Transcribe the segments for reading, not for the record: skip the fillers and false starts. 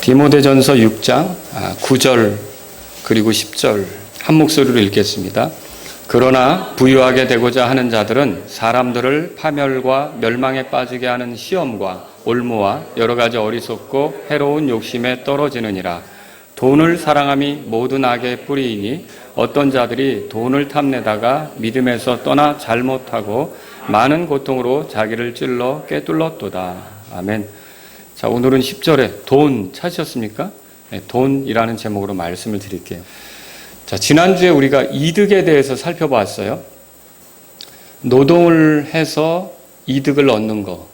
디모데전서 6장 9절 그리고 10절 한 목소리로 읽겠습니다. 그러나 부유하게 되고자 하는 자들은 사람들을 파멸과 멸망에 빠지게 하는 시험과 올무와 여러 가지 어리석고 해로운 욕심에 떨어지느니라. 돈을 사랑함이 모든 악의 뿌리이니 어떤 자들이 돈을 탐내다가 믿음에서 떠나 잘못하고 많은 고통으로 자기를 찔러 꿰뚫었도다. 아멘. 자, 오늘은 10절에 돈 찾으셨습니까? 네, 돈이라는 제목으로 말씀을 드릴게요. 자, 지난주에 우리가 이득에 대해서 살펴봤어요. 노동을 해서 이득을 얻는 거,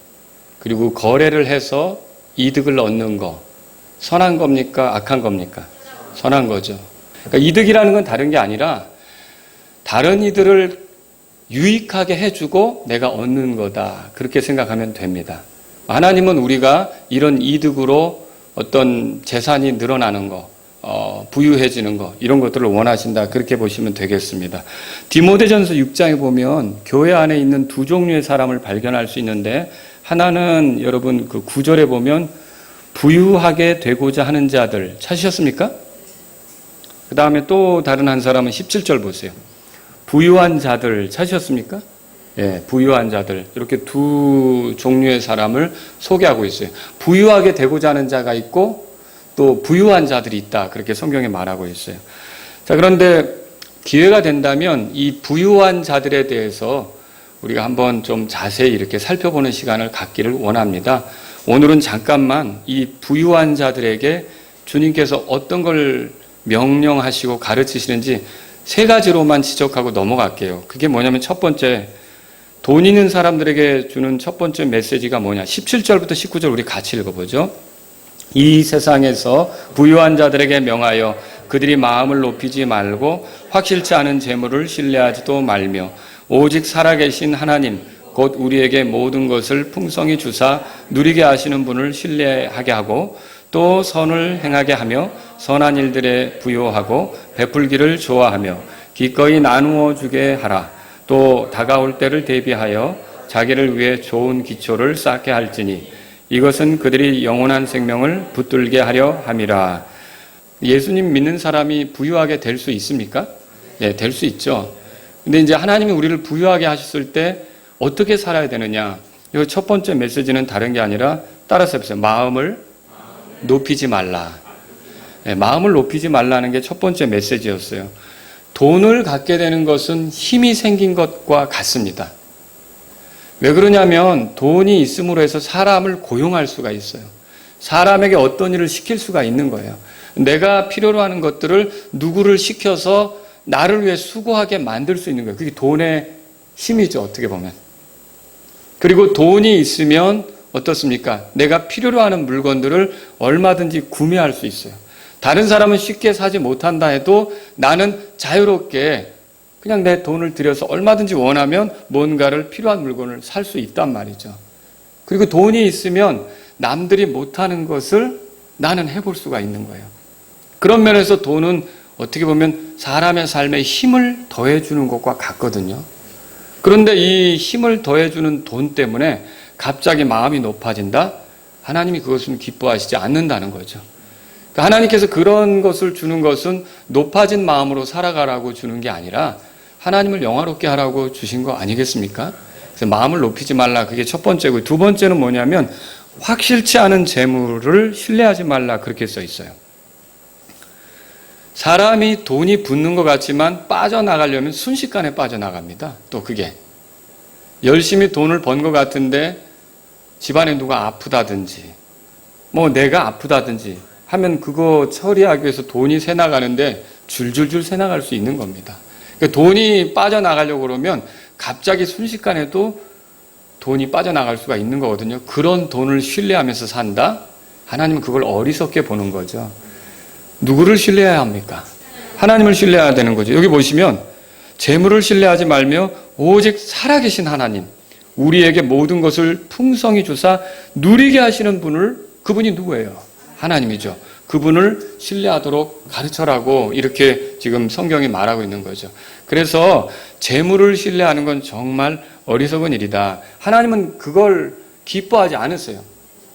그리고 거래를 해서 이득을 얻는 거, 선한 겁니까? 악한 겁니까? 선한 거죠. 그러니까 이득이라는 건 다른 게 아니라 다른 이들을 유익하게 해주고 내가 얻는 거다. 그렇게 생각하면 됩니다. 하나님은 우리가 이런 이득으로 어떤 재산이 늘어나는 거, 부유해지는 거, 이런 것들을 원하신다. 그렇게 보시면 되겠습니다. 디모데전서 6장에 보면 교회 안에 있는 두 종류의 사람을 발견할 수 있는데, 하나는 여러분 그 9절에 보면 부유하게 되고자 하는 자들 찾으셨습니까? 그 다음에 또 다른 한 사람은 17절 보세요. 부유한 자들 찾으셨습니까? 예, 부유한 자들. 이렇게 두 종류의 사람을 소개하고 있어요. 부유하게 되고자 하는 자가 있고 또 부유한 자들이 있다. 그렇게 성경에 말하고 있어요. 자, 그런데 기회가 된다면 이 부유한 자들에 대해서 우리가 한번 좀 자세히 이렇게 살펴보는 시간을 갖기를 원합니다. 오늘은 잠깐만 이 부유한 자들에게 주님께서 어떤 걸 명령하시고 가르치시는지 세 가지로만 지적하고 넘어갈게요. 그게 뭐냐면 첫 번째, 돈 있는 사람들에게 주는 첫 번째 메시지가 뭐냐. 17절부터 19절 우리 같이 읽어보죠. 이 세상에서 부유한 자들에게 명하여 그들이 마음을 높이지 말고 확실치 않은 재물을 신뢰하지도 말며 오직 살아계신 하나님 곧 우리에게 모든 것을 풍성히 주사 누리게 하시는 분을 신뢰하게 하고 또 선을 행하게 하며 선한 일들에 부요하고 베풀기를 좋아하며 기꺼이 나누어 주게 하라. 또 다가올 때를 대비하여 자기를 위해 좋은 기초를 쌓게 할지니 이것은 그들이 영원한 생명을 붙들게 하려 함이라. 예수님 믿는 사람이 부유하게 될 수 있습니까? 네, 될 수 있죠. 근데 이제 하나님이 우리를 부유하게 하셨을 때 어떻게 살아야 되느냐? 이 첫 번째 메시지는 다른 게 아니라 따라서 해보세요. 마음을 높이지 말라. 네, 마음을 높이지 말라는 게 첫 번째 메시지였어요. 돈을 갖게 되는 것은 힘이 생긴 것과 같습니다. 왜 그러냐면 돈이 있음으로 해서 사람을 고용할 수가 있어요. 사람에게 어떤 일을 시킬 수가 있는 거예요. 내가 필요로 하는 것들을 누구를 시켜서 나를 위해 수고하게 만들 수 있는 거예요. 그게 돈의 힘이죠, 어떻게 보면. 그리고 돈이 있으면 어떻습니까? 내가 필요로 하는 물건들을 얼마든지 구매할 수 있어요. 다른 사람은 쉽게 사지 못한다 해도 나는 자유롭게 그냥 내 돈을 들여서 얼마든지 원하면 뭔가를 필요한 물건을 살 수 있단 말이죠. 그리고 돈이 있으면 남들이 못하는 것을 나는 해볼 수가 있는 거예요. 그런 면에서 돈은 어떻게 보면 사람의 삶에 힘을 더해주는 것과 같거든요. 그런데 이 힘을 더해주는 돈 때문에 갑자기 마음이 높아진다? 하나님이 그것은 기뻐하시지 않는다는 거죠. 하나님께서 그런 것을 주는 것은 높아진 마음으로 살아가라고 주는 게 아니라 하나님을 영화롭게 하라고 주신 거 아니겠습니까? 그래서 마음을 높이지 말라. 그게 첫 번째고, 두 번째는 뭐냐면 확실치 않은 재물을 신뢰하지 말라. 그렇게 써 있어요. 사람이 돈이 붙는 것 같지만 빠져나가려면 순식간에 빠져나갑니다. 또 그게 열심히 돈을 번 것 같은데 집안에 누가 아프다든지 뭐 내가 아프다든지 하면 그거 처리하기 위해서 돈이 새나가는데 줄줄줄 새나갈 수 있는 겁니다. 그러니까 돈이 빠져나가려고 그러면 갑자기 순식간에도 돈이 빠져나갈 수가 있는 거거든요. 그런 돈을 신뢰하면서 산다? 하나님은 그걸 어리석게 보는 거죠. 누구를 신뢰해야 합니까? 하나님을 신뢰해야 되는 거죠. 여기 보시면 재물을 신뢰하지 말며 오직 살아계신 하나님, 우리에게 모든 것을 풍성히 주사 누리게 하시는 그분이 누구예요? 하나님이죠. 그분을 신뢰하도록 가르쳐라고 이렇게 지금 성경이 말하고 있는 거죠. 그래서 재물을 신뢰하는 건 정말 어리석은 일이다. 하나님은 그걸 기뻐하지 않으세요.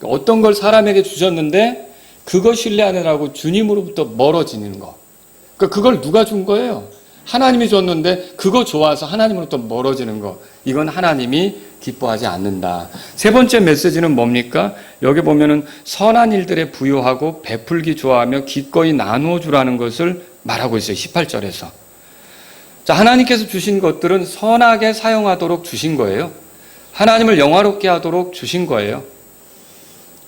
어떤 걸 사람에게 주셨는데 그거 신뢰하느라고 주님으로부터 멀어지는 거. 그러니까 그걸 누가 준 거예요? 하나님이 줬는데 그거 좋아서 하나님으로부터 멀어지는 거. 이건 하나님이 기뻐하지 않는다. 세 번째 메시지는 뭡니까? 여기 보면은 선한 일들에 부유하고 베풀기 좋아하며 기꺼이 나누어 주라는 것을 말하고 있어요. 18절에서. 자, 하나님께서 주신 것들은 선하게 사용하도록 주신 거예요. 하나님을 영화롭게 하도록 주신 거예요.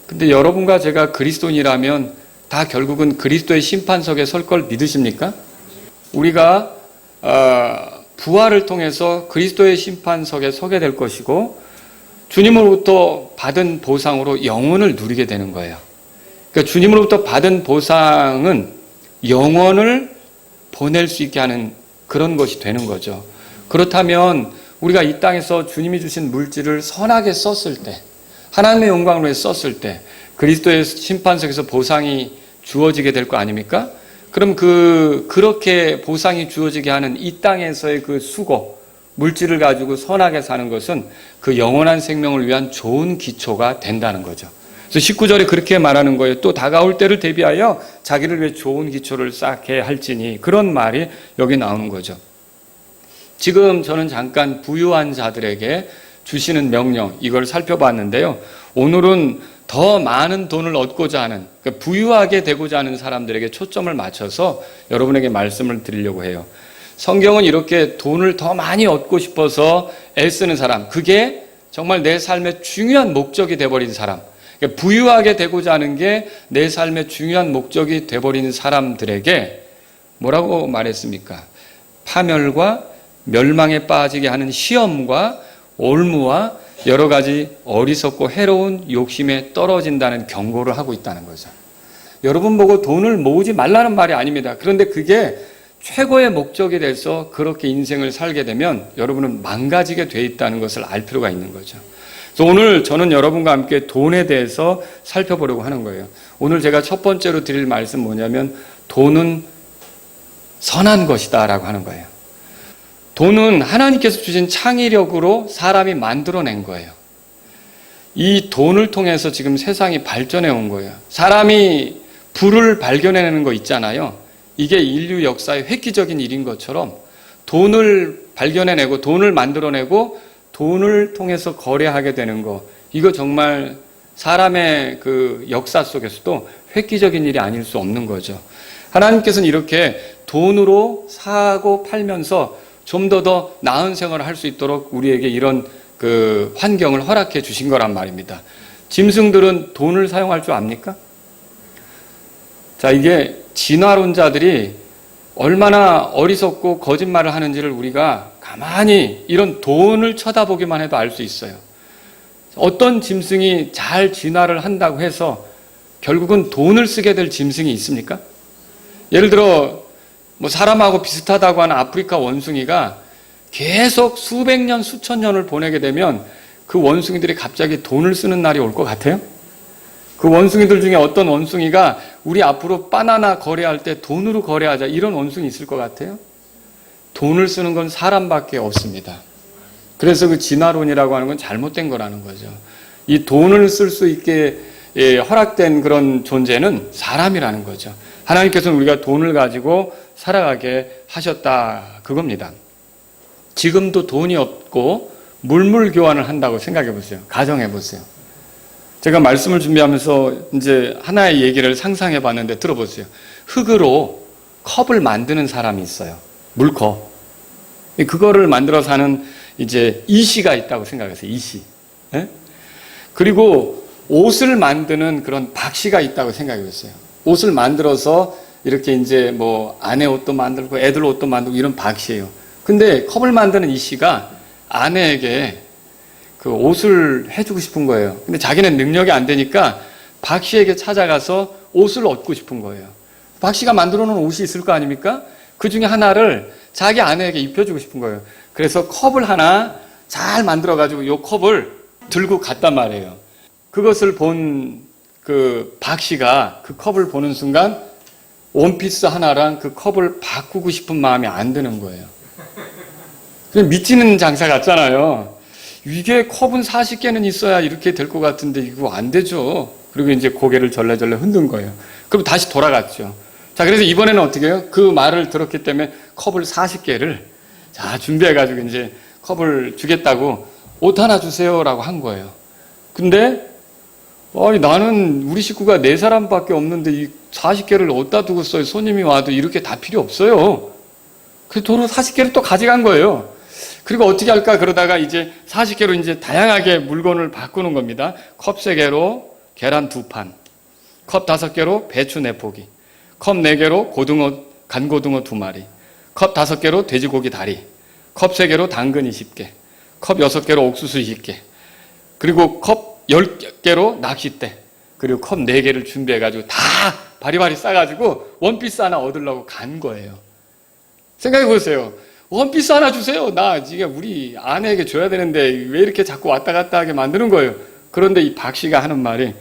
근데 여러분과 제가 그리스도인이라면 다 결국은 그리스도의 심판석에 설 걸 믿으십니까? 우리가 부활을 통해서 그리스도의 심판석에 서게 될 것이고 주님으로부터 받은 보상으로 영원을 누리게 되는 거예요. 그러니까 주님으로부터 받은 보상은 영원을 보낼 수 있게 하는 그런 것이 되는 거죠. 그렇다면 우리가 이 땅에서 주님이 주신 물질을 선하게 썼을 때, 하나님의 영광을 위해 썼을 때 그리스도의 심판석에서 보상이 주어지게 될 거 아닙니까? 그럼 그렇게 보상이 주어지게 하는 이 땅에서의 그 수고, 물질을 가지고 선하게 사는 것은 그 영원한 생명을 위한 좋은 기초가 된다는 거죠. 그래서 19절에 그렇게 말하는 거예요. 또 다가올 때를 대비하여 자기를 위해 좋은 기초를 쌓게 할지니, 그런 말이 여기 나오는 거죠. 지금 저는 잠깐 부유한 자들에게 주시는 명령, 이걸 살펴봤는데요. 오늘은 더 많은 돈을 얻고자 하는, 그러니까 부유하게 되고자 하는 사람들에게 초점을 맞춰서 여러분에게 말씀을 드리려고 해요. 성경은 이렇게 돈을 더 많이 얻고 싶어서 애쓰는 사람, 그게 정말 내 삶의 중요한 목적이 돼버린 사람, 그러니까 부유하게 되고자 하는 게 내 삶의 중요한 목적이 돼버린 사람들에게 뭐라고 말했습니까? 파멸과 멸망에 빠지게 하는 시험과 올무와 여러 가지 어리석고 해로운 욕심에 떨어진다는 경고를 하고 있다는 거죠. 여러분 보고 돈을 모으지 말라는 말이 아닙니다. 그런데 그게 최고의 목적이 돼서 그렇게 인생을 살게 되면 여러분은 망가지게 돼 있다는 것을 알 필요가 있는 거죠. 그래서 오늘 저는 여러분과 함께 돈에 대해서 살펴보려고 하는 거예요. 오늘 제가 첫 번째로 드릴 말씀 뭐냐면 돈은 선한 것이다 라고 하는 거예요. 돈은 하나님께서 주신 창의력으로 사람이 만들어낸 거예요. 이 돈을 통해서 지금 세상이 발전해 온 거예요. 사람이 불을 발견해내는 거 있잖아요. 이게 인류 역사의 획기적인 일인 것처럼 돈을 발견해내고 돈을 만들어내고 돈을 통해서 거래하게 되는 거, 이거 정말 사람의 그 역사 속에서도 획기적인 일이 아닐 수 없는 거죠. 하나님께서는 이렇게 돈으로 사고 팔면서 좀 더 나은 생활을 할 수 있도록 우리에게 이런 그 환경을 허락해 주신 거란 말입니다. 짐승들은 돈을 사용할 줄 압니까? 자, 이게 진화론자들이 얼마나 어리석고 거짓말을 하는지를 우리가 가만히 이런 돈을 쳐다보기만 해도 알 수 있어요. 어떤 짐승이 잘 진화를 한다고 해서 결국은 돈을 쓰게 될 짐승이 있습니까? 예를 들어 뭐 사람하고 비슷하다고 하는 아프리카 원숭이가 계속 수백 년, 수천 년을 보내게 되면 그 원숭이들이 갑자기 돈을 쓰는 날이 올 것 같아요? 그 원숭이들 중에 어떤 원숭이가 우리 앞으로 바나나 거래할 때 돈으로 거래하자, 이런 원숭이 있을 것 같아요? 돈을 쓰는 건 사람밖에 없습니다. 그래서 그 진화론이라고 하는 건 잘못된 거라는 거죠. 이 돈을 쓸 수 있게 허락된 그런 존재는 사람이라는 거죠. 하나님께서는 우리가 돈을 가지고 살아가게 하셨다, 그겁니다. 지금도 돈이 없고 물물 교환을 한다고 생각해 보세요. 가정해 보세요. 제가 말씀을 준비하면서 이제 하나의 얘기를 상상해 봤는데 들어보세요. 흙으로 컵을 만드는 사람이 있어요. 물컵. 그거를 만들어서 하는 이제 이씨가 있다고 생각하세요. 이씨. 예? 그리고 옷을 만드는 그런 박씨가 있다고 생각해 보세요. 옷을 만들어서 이렇게 이제 뭐 아내 옷도 만들고 애들 옷도 만들고 이런 박씨예요. 근데 컵을 만드는 이 씨가 아내에게 그 옷을 해주고 싶은 거예요. 근데 자기는 능력이 안 되니까 박 씨에게 찾아가서 옷을 얻고 싶은 거예요. 박 씨가 만들어 놓은 옷이 있을 거 아닙니까? 그 중에 하나를 자기 아내에게 입혀주고 싶은 거예요. 그래서 컵을 하나 잘 만들어가지고 이 컵을 들고 갔단 말이에요. 그것을 본 그 박 씨가 그 컵을 보는 순간 원피스 하나랑 그 컵을 바꾸고 싶은 마음이 안 드는 거예요. 그냥 미치는 장사 같잖아요. 이게 컵은 40개는 있어야 이렇게 될 것 같은데 이거 안 되죠. 그리고 이제 고개를 절레절레 흔든 거예요. 그럼 다시 돌아갔죠. 자, 그래서 이번에는 어떻게 해요? 그 말을 들었기 때문에 컵을 40개를 자, 준비해가지고 이제 컵을 주겠다고 옷 하나 주세요라고 한 거예요. 근데 나는 우리 식구가 4사람밖에 없는데 이 40개를 어디다 두고 써요? 손님이 와도 이렇게 다 필요 없어요. 그래서 도로 40개를 또 가져간 거예요. 그리고 어떻게 할까 그러다가 이제 40개로 이제 다양하게 물건을 바꾸는 겁니다. 컵 3개로 계란 2판, 컵 5개로 배추 4포기, 컵 4개로 간고등어 2마리, 컵 5개로 돼지고기 다리, 컵 3개로 당근 20개, 컵 6개로 옥수수 20개, 그리고 컵 10개로 낚싯대, 그리고 컵 4개를 준비해가지고 다 바리바리 싸가지고 원피스 하나 얻으려고 간 거예요. 생각해 보세요. 원피스 하나 주세요. 나 지금 우리 아내에게 줘야 되는데 왜 이렇게 자꾸 왔다 갔다 하게 만드는 거예요. 그런데 이 박 씨가 하는 말이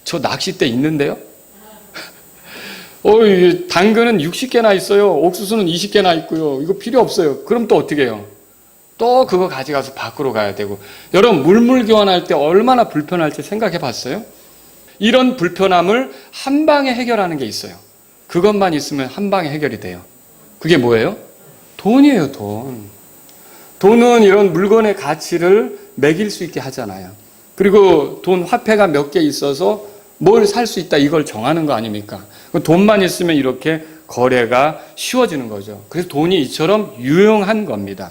저 낚싯대 있는데요? 당근은 60개나 있어요. 옥수수는 20개나 있고요. 이거 필요 없어요. 그럼 또 어떻게 해요? 또 그거 가져가서 밖으로 가야 되고. 여러분 물물 교환할 때 얼마나 불편할지 생각해 봤어요? 이런 불편함을 한 방에 해결하는 게 있어요. 그것만 있으면 한 방에 해결이 돼요. 그게 뭐예요? 돈이에요, 돈. 돈은 이런 물건의 가치를 매길 수 있게 하잖아요. 그리고 돈 화폐가 몇 개 있어서 뭘 살 수 있다 이걸 정하는 거 아닙니까? 돈만 있으면 이렇게 거래가 쉬워지는 거죠. 그래서 돈이 이처럼 유용한 겁니다.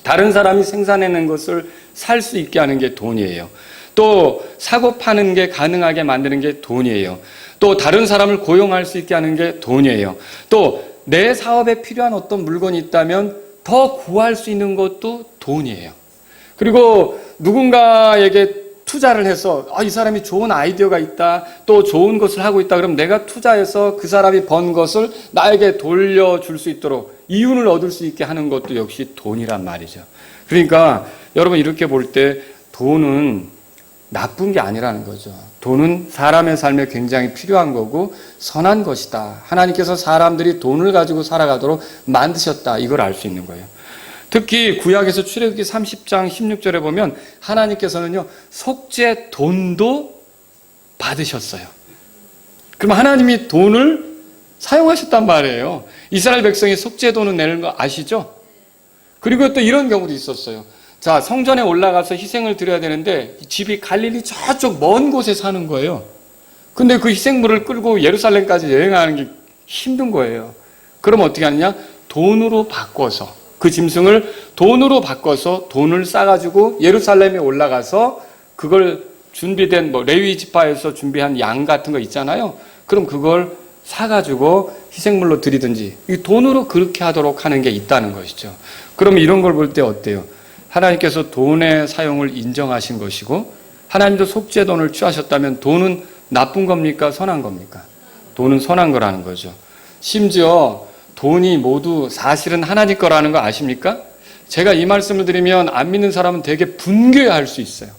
다른 사람이 생산해낸 것을 살 수 있게 하는 게 돈이에요. 또 사고 파는 게 가능하게 만드는 게 돈이에요. 또 다른 사람을 고용할 수 있게 하는 게 돈이에요. 또 내 사업에 필요한 어떤 물건이 있다면 더 구할 수 있는 것도 돈이에요. 그리고 누군가에게 투자를 해서 이 사람이 좋은 아이디어가 있다, 또 좋은 것을 하고 있다, 그럼 내가 투자해서 그 사람이 번 것을 나에게 돌려줄 수 있도록 이윤을 얻을 수 있게 하는 것도 역시 돈이란 말이죠. 그러니까 여러분 이렇게 볼 때 돈은 나쁜 게 아니라는 거죠. 돈은 사람의 삶에 굉장히 필요한 거고 선한 것이다. 하나님께서 사람들이 돈을 가지고 살아가도록 만드셨다. 이걸 알 수 있는 거예요. 특히 구약에서 출애굽기 30장 16절에 보면 하나님께서는요, 속죄 돈도 받으셨어요. 그럼 하나님이 돈을 사용하셨단 말이에요. 이스라엘 백성이 속죄 돈을 내는 거 아시죠? 그리고 또 이런 경우도 있었어요. 자, 성전에 올라가서 희생을 드려야 되는데 집이 갈릴리 저쪽 먼 곳에 사는 거예요. 근데 그 희생물을 끌고 예루살렘까지 여행하는 게 힘든 거예요. 그럼 어떻게 하느냐? 돈으로 바꿔서 그 짐승을 돈으로 바꿔서 돈을 싸가지고 예루살렘에 올라가서 그걸 준비된 레위 지파에서 준비한 양 같은 거 있잖아요. 그럼 그걸 사가지고 희생물로 드리든지 이 돈으로 그렇게 하도록 하는 게 있다는 것이죠. 그럼 이런 걸 볼 때 어때요? 하나님께서 돈의 사용을 인정하신 것이고 하나님도 속죄돈을 취하셨다면 돈은 나쁜 겁니까? 선한 겁니까? 돈은 선한 거라는 거죠. 심지어 돈이 모두 사실은 하나님 거라는 거 아십니까? 제가 이 말씀을 드리면 안 믿는 사람은 되게 분개할 수 있어요.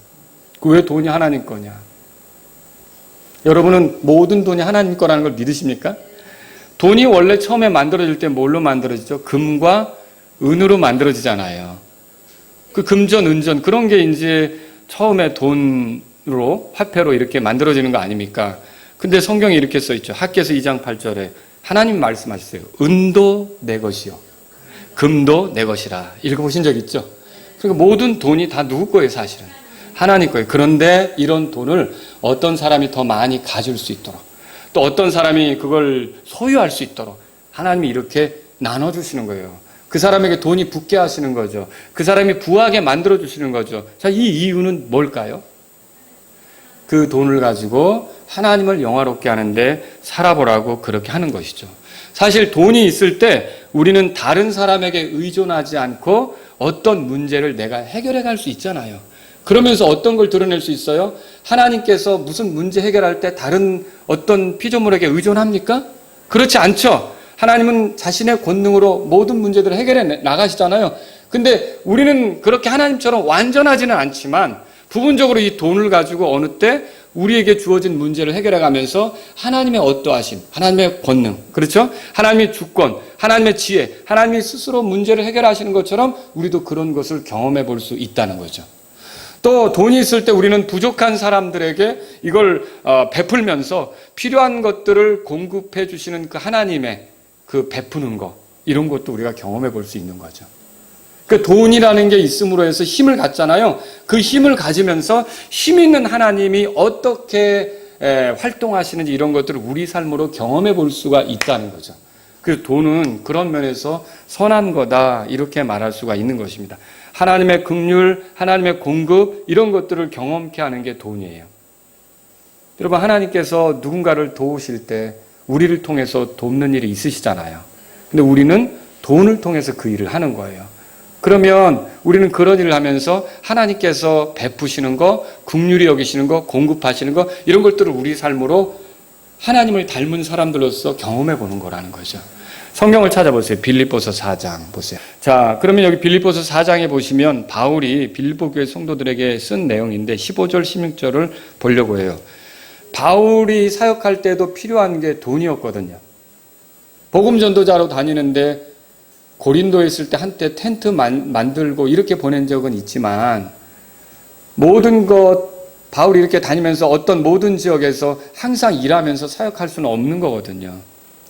왜 돈이 하나님 거냐? 여러분은 모든 돈이 하나님 거라는 걸 믿으십니까? 돈이 원래 처음에 만들어질 때 뭘로 만들어지죠? 금과 은으로 만들어지잖아요. 그 금전, 은전 그런 게 이제 처음에 돈으로 화폐로 이렇게 만들어지는 거 아닙니까? 근데 성경에 이렇게 써 있죠. 학개서 2장 8절에 하나님 말씀하셨어요. 은도 내 것이요 금도 내 것이라. 읽어보신 적 있죠? 그러니까 모든 돈이 다 누구 거예요, 사실은? 하나님 거예요. 그런데 이런 돈을 어떤 사람이 더 많이 가질 수 있도록 또 어떤 사람이 그걸 소유할 수 있도록 하나님이 이렇게 나눠주시는 거예요. 그 사람에게 돈이 붙게 하시는 거죠. 그 사람이 부하게 만들어주시는 거죠. 자, 이 이유는 뭘까요? 그 돈을 가지고 하나님을 영화롭게 하는데 살아보라고 그렇게 하는 것이죠. 사실 돈이 있을 때 우리는 다른 사람에게 의존하지 않고 어떤 문제를 내가 해결해 갈 수 있잖아요. 그러면서 어떤 걸 드러낼 수 있어요? 하나님께서 무슨 문제 해결할 때 다른 어떤 피조물에게 의존합니까? 그렇지 않죠. 하나님은 자신의 권능으로 모든 문제들을 해결해 나가시잖아요. 근데 우리는 그렇게 하나님처럼 완전하지는 않지만 부분적으로 이 돈을 가지고 어느 때 우리에게 주어진 문제를 해결해 가면서 하나님의 어떠하심, 하나님의 권능, 그렇죠? 하나님의 주권, 하나님의 지혜, 하나님이 스스로 문제를 해결하시는 것처럼 우리도 그런 것을 경험해 볼 수 있다는 거죠. 또 돈이 있을 때 우리는 부족한 사람들에게 이걸 베풀면서 필요한 것들을 공급해 주시는 그 하나님의 그 베푸는 거, 이런 것도 우리가 경험해 볼 수 있는 거죠. 그 돈이라는 게 있음으로 해서 힘을 갖잖아요. 그 힘을 가지면서 힘 있는 하나님이 어떻게 활동하시는지 이런 것들을 우리 삶으로 경험해 볼 수가 있다는 거죠. 그래서 돈은 그런 면에서 선한 거다, 이렇게 말할 수가 있는 것입니다. 하나님의 긍휼, 하나님의 공급, 이런 것들을 경험케 하는 게 돈이에요. 여러분, 하나님께서 누군가를 도우실 때 우리를 통해서 돕는 일이 있으시잖아요. 근데 우리는 돈을 통해서 그 일을 하는 거예요. 그러면 우리는 그런 일을 하면서 하나님께서 베푸시는 거, 긍휼히 여기시는 거, 공급하시는 거, 이런 것들을 우리 삶으로 하나님을 닮은 사람들로서 경험해 보는 거라는 거죠. 성경을 찾아보세요. 빌립보서 4장 보세요. 자, 그러면 여기 빌립보서 4장에 보시면 바울이 빌립보 교회 성도들에게 쓴 내용인데 15절, 16절을 보려고 해요. 바울이 사역할 때도 필요한 게 돈이었거든요. 복음 전도자로 다니는데 고린도에 있을 때 한때 텐트 만들고 이렇게 보낸 적은 있지만, 모든 것 바울이 이렇게 다니면서 어떤 모든 지역에서 항상 일하면서 사역할 수는 없는 거거든요.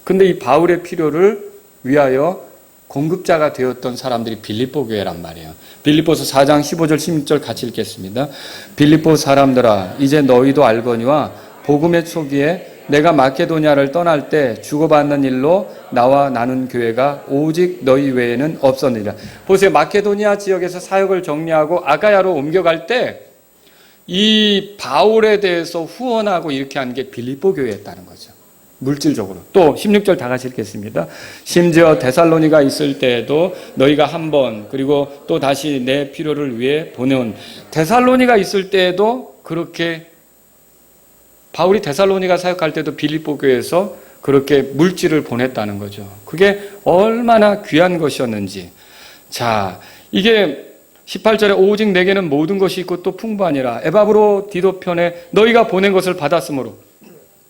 근데 이 바울의 필요를 위하여 공급자가 되었던 사람들이 빌립보 교회란 말이에요. 빌립보서 4장 15절 16절 같이 읽겠습니다. 빌립보 사람들아, 이제 너희도 알거니와 복음의 초기에 내가 마케도니아를 떠날 때 주고받는 일로 나와 나눈 교회가 오직 너희 외에는 없었느니라. 보세요. 마케도니아 지역에서 사역을 정리하고 아가야로 옮겨갈 때 이 바울에 대해서 후원하고 이렇게 한 게 빌립보 교회였다는 거죠. 물질적으로. 또 16절 다 같이 읽겠습니다. 심지어 데살로니가 있을 때에도 너희가 한 번, 그리고 또 다시 내 필요를 위해 보내온, 데살로니가 있을 때에도 그렇게 바울이 데살로니가 사역할 때도 빌립보 교회에서 그렇게 물질을 보냈다는 거죠. 그게 얼마나 귀한 것이었는지. 자, 이게 18절에 오직 내게는 모든 것이 있고 또 풍부하니라. 에바브로 디도 편에 너희가 보낸 것을 받았으므로.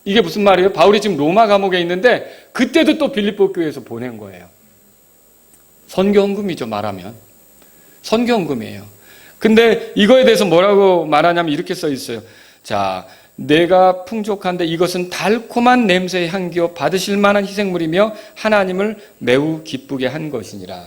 이게 무슨 말이에요? 바울이 지금 로마 감옥에 있는데 그때도 또 빌립보 교회에서 보낸 거예요. 선교헌금이죠, 말하면. 선교헌금이에요. 근데 이거에 대해서 뭐라고 말하냐면 이렇게 써 있어요. 자, 내가 풍족한데 이것은 달콤한 냄새의 향기요 받으실 만한 희생물이며 하나님을 매우 기쁘게 한 것이니라.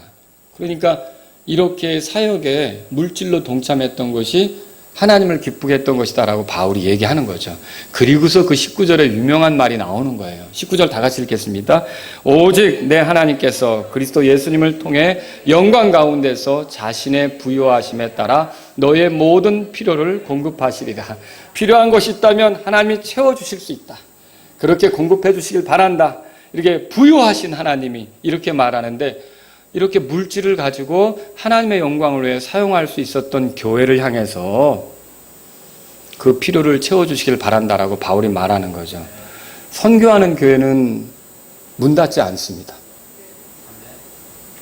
그러니까 이렇게 사역에 물질로 동참했던 것이 하나님을 기쁘게 했던 것이다라고 바울이 얘기하는 거죠. 그리고서 그 19절에 유명한 말이 나오는 거예요. 19절 다 같이 읽겠습니다. 오직 내 하나님께서 그리스도 예수님을 통해 영광 가운데서 자신의 부요하심에 따라 너의 모든 필요를 공급하시리라. 필요한 것이 있다면 하나님이 채워주실 수 있다. 그렇게 공급해 주시길 바란다. 이렇게 부요하신 하나님이 이렇게 말하는데, 이렇게 물질을 가지고 하나님의 영광을 위해 사용할 수 있었던 교회를 향해서 그 필요를 채워주시길 바란다라고 바울이 말하는 거죠. 선교하는 교회는 문 닫지 않습니다.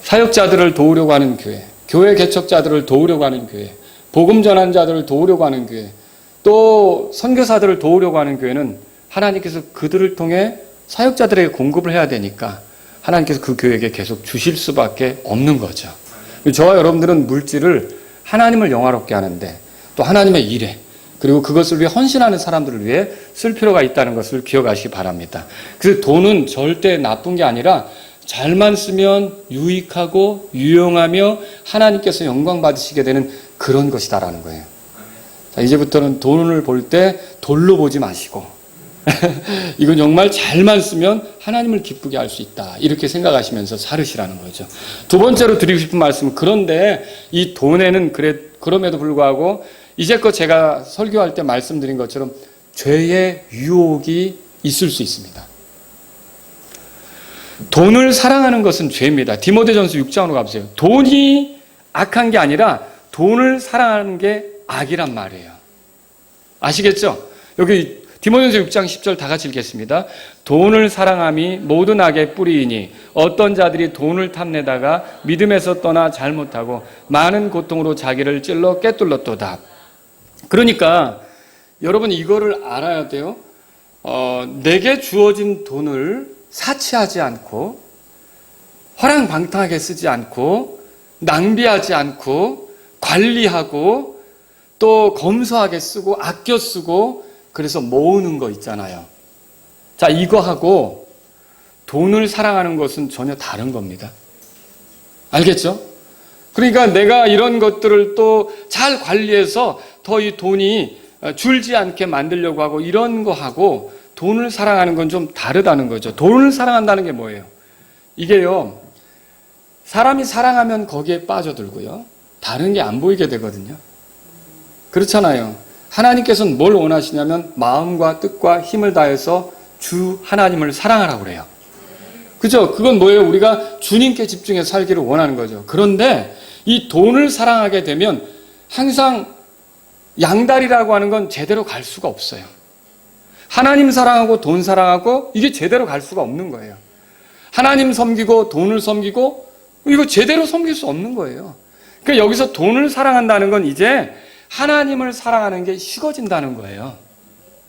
사역자들을 도우려고 하는 교회, 교회 개척자들을 도우려고 하는 교회, 복음 전한 자들을 도우려고 하는 교회, 또 선교사들을 도우려고 하는 교회는 하나님께서 그들을 통해 사역자들에게 공급을 해야 되니까 하나님께서 그 교회에게 계속 주실 수밖에 없는 거죠. 저와 여러분들은 물질을 하나님을 영화롭게 하는데 또 하나님의 일에, 그리고 그것을 위해 헌신하는 사람들을 위해 쓸 필요가 있다는 것을 기억하시기 바랍니다. 그래서 돈은 절대 나쁜 게 아니라 잘만 쓰면 유익하고 유용하며 하나님께서 영광 받으시게 되는 그런 것이다라는 거예요. 자, 이제부터는 돈을 볼 때 돌로 보지 마시고 이건 정말 잘만 쓰면 하나님을 기쁘게 할 수 있다, 이렇게 생각하시면서 살으시라는 거죠. 두 번째로 드리고 싶은 말씀은, 그런데 이 돈에는 그럼에도 불구하고 이제껏 제가 설교할 때 말씀드린 것처럼 죄의 유혹이 있을 수 있습니다. 돈을 사랑하는 것은 죄입니다. 디모데전서 6장으로 가보세요. 돈이 악한 게 아니라 돈을 사랑하는 게 악이란 말이에요. 아시겠죠? 여기 디모데전서 6장 10절 다 같이 읽겠습니다. 돈을 사랑함이 모든 악의 뿌리이니 어떤 자들이 돈을 탐내다가 믿음에서 떠나 잘못하고 많은 고통으로 자기를 찔러 꿰뚫었도다. 그러니까 여러분 이거를 알아야 돼요. 내게 주어진 돈을 사치하지 않고 허랑방탕하게 쓰지 않고 낭비하지 않고 관리하고 또 검소하게 쓰고 아껴 쓰고 그래서 모으는 거 있잖아요. 자, 이거하고 돈을 사랑하는 것은 전혀 다른 겁니다. 알겠죠? 그러니까 내가 이런 것들을 또 잘 관리해서 더 이 돈이 줄지 않게 만들려고 하고 이런 거 하고 돈을 사랑하는 건 좀 다르다는 거죠. 돈을 사랑한다는 게 뭐예요? 이게요, 사람이 사랑하면 거기에 빠져들고요, 다른 게 안 보이게 되거든요. 그렇잖아요. 하나님께서는 뭘 원하시냐면 마음과 뜻과 힘을 다해서 주 하나님을 사랑하라고 그래요. 그죠? 그건 뭐예요? 우리가 주님께 집중해서 살기를 원하는 거죠. 그런데 이 돈을 사랑하게 되면 항상 양다리라고 하는 건 제대로 갈 수가 없어요. 하나님 사랑하고 돈 사랑하고 이게 제대로 갈 수가 없는 거예요. 하나님 섬기고 돈을 섬기고 이거 제대로 섬길 수 없는 거예요. 그러니까 여기서 돈을 사랑한다는 건 이제 하나님을 사랑하는 게 식어진다는 거예요.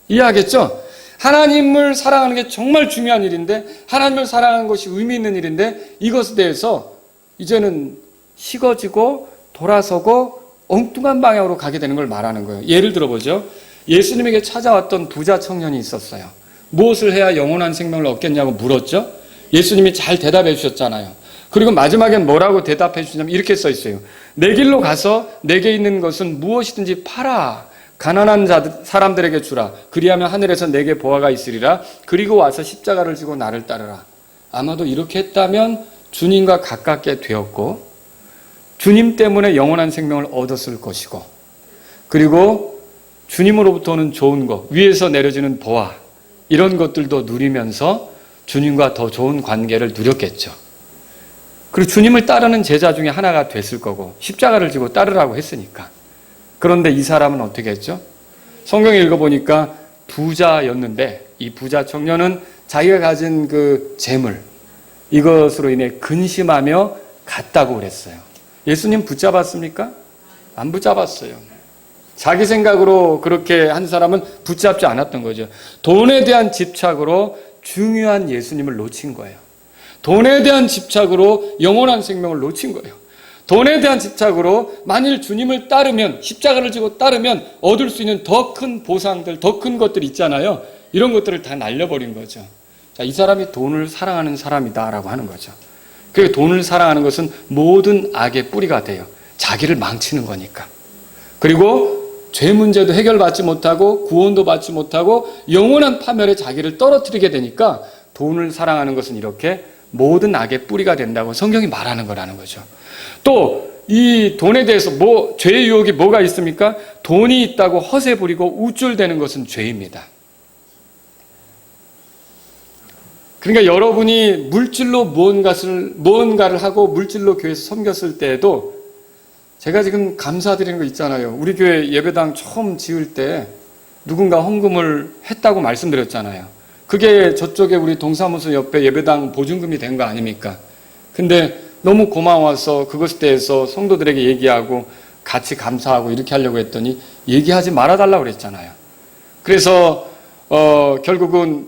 이해하겠죠? 하나님을 사랑하는 게 정말 중요한 일인데, 하나님을 사랑하는 것이 의미 있는 일인데, 이것에 대해서 이제는 식어지고 돌아서고 엉뚱한 방향으로 가게 되는 걸 말하는 거예요. 예를 들어보죠. 예수님에게 찾아왔던 부자 청년이 있었어요. 무엇을 해야 영원한 생명을 얻겠냐고 물었죠. 예수님이 잘 대답해 주셨잖아요. 그리고 마지막엔 뭐라고 대답해 주냐면 이렇게 써 있어요. 내 길로 가서 내게 있는 것은 무엇이든지 팔아 가난한 사람들에게 주라. 그리하면 하늘에서 내게 보화가 있으리라. 그리고 와서 십자가를 지고 나를 따르라. 아마도 이렇게 했다면 주님과 가깝게 되었고 주님 때문에 영원한 생명을 얻었을 것이고, 그리고 주님으로부터는 좋은 것, 위에서 내려지는 보화, 이런 것들도 누리면서 주님과 더 좋은 관계를 누렸겠죠. 그리고 주님을 따르는 제자 중에 하나가 됐을 거고, 십자가를 지고 따르라고 했으니까. 그런데 이 사람은 어떻게 했죠? 성경에 읽어보니까 부자였는데, 이 부자 청년은 자기가 가진 그 재물, 이것으로 인해 근심하며 갔다고 그랬어요. 예수님 붙잡았습니까? 안 붙잡았어요. 자기 생각으로 그렇게 한 사람은 붙잡지 않았던 거죠. 돈에 대한 집착으로 중요한 예수님을 놓친 거예요. 돈에 대한 집착으로 영원한 생명을 놓친 거예요. 돈에 대한 집착으로 만일 주님을 따르면, 십자가를 지고 따르면 얻을 수 있는 더 큰 보상들, 더 큰 것들 있잖아요. 이런 것들을 다 날려버린 거죠. 자, 이 사람이 돈을 사랑하는 사람이다라고 하는 거죠. 그 돈을 사랑하는 것은 모든 악의 뿌리가 돼요. 자기를 망치는 거니까. 그리고 죄 문제도 해결받지 못하고 구원도 받지 못하고 영원한 파멸에 자기를 떨어뜨리게 되니까 돈을 사랑하는 것은 이렇게 모든 악의 뿌리가 된다고 성경이 말하는 거라는 거죠. 또 이 돈에 대해서 죄의 유혹이 뭐가 있습니까? 돈이 있다고 허세 부리고 우쭐대는 것은 죄입니다. 그러니까 여러분이 물질로 무언가를 하고 물질로 교회에서 섬겼을 때에도, 제가 지금 감사드리는 거 있잖아요. 우리 교회 예배당 처음 지을 때 누군가 헌금을 했다고 말씀드렸잖아요. 그게 저쪽에 우리 동사무소 옆에 예배당 보증금이 된 거 아닙니까? 근데 너무 고마워서 그것에 대해서 성도들에게 얘기하고 같이 감사하고 이렇게 하려고 했더니 얘기하지 말아달라고 그랬잖아요. 그래서 결국은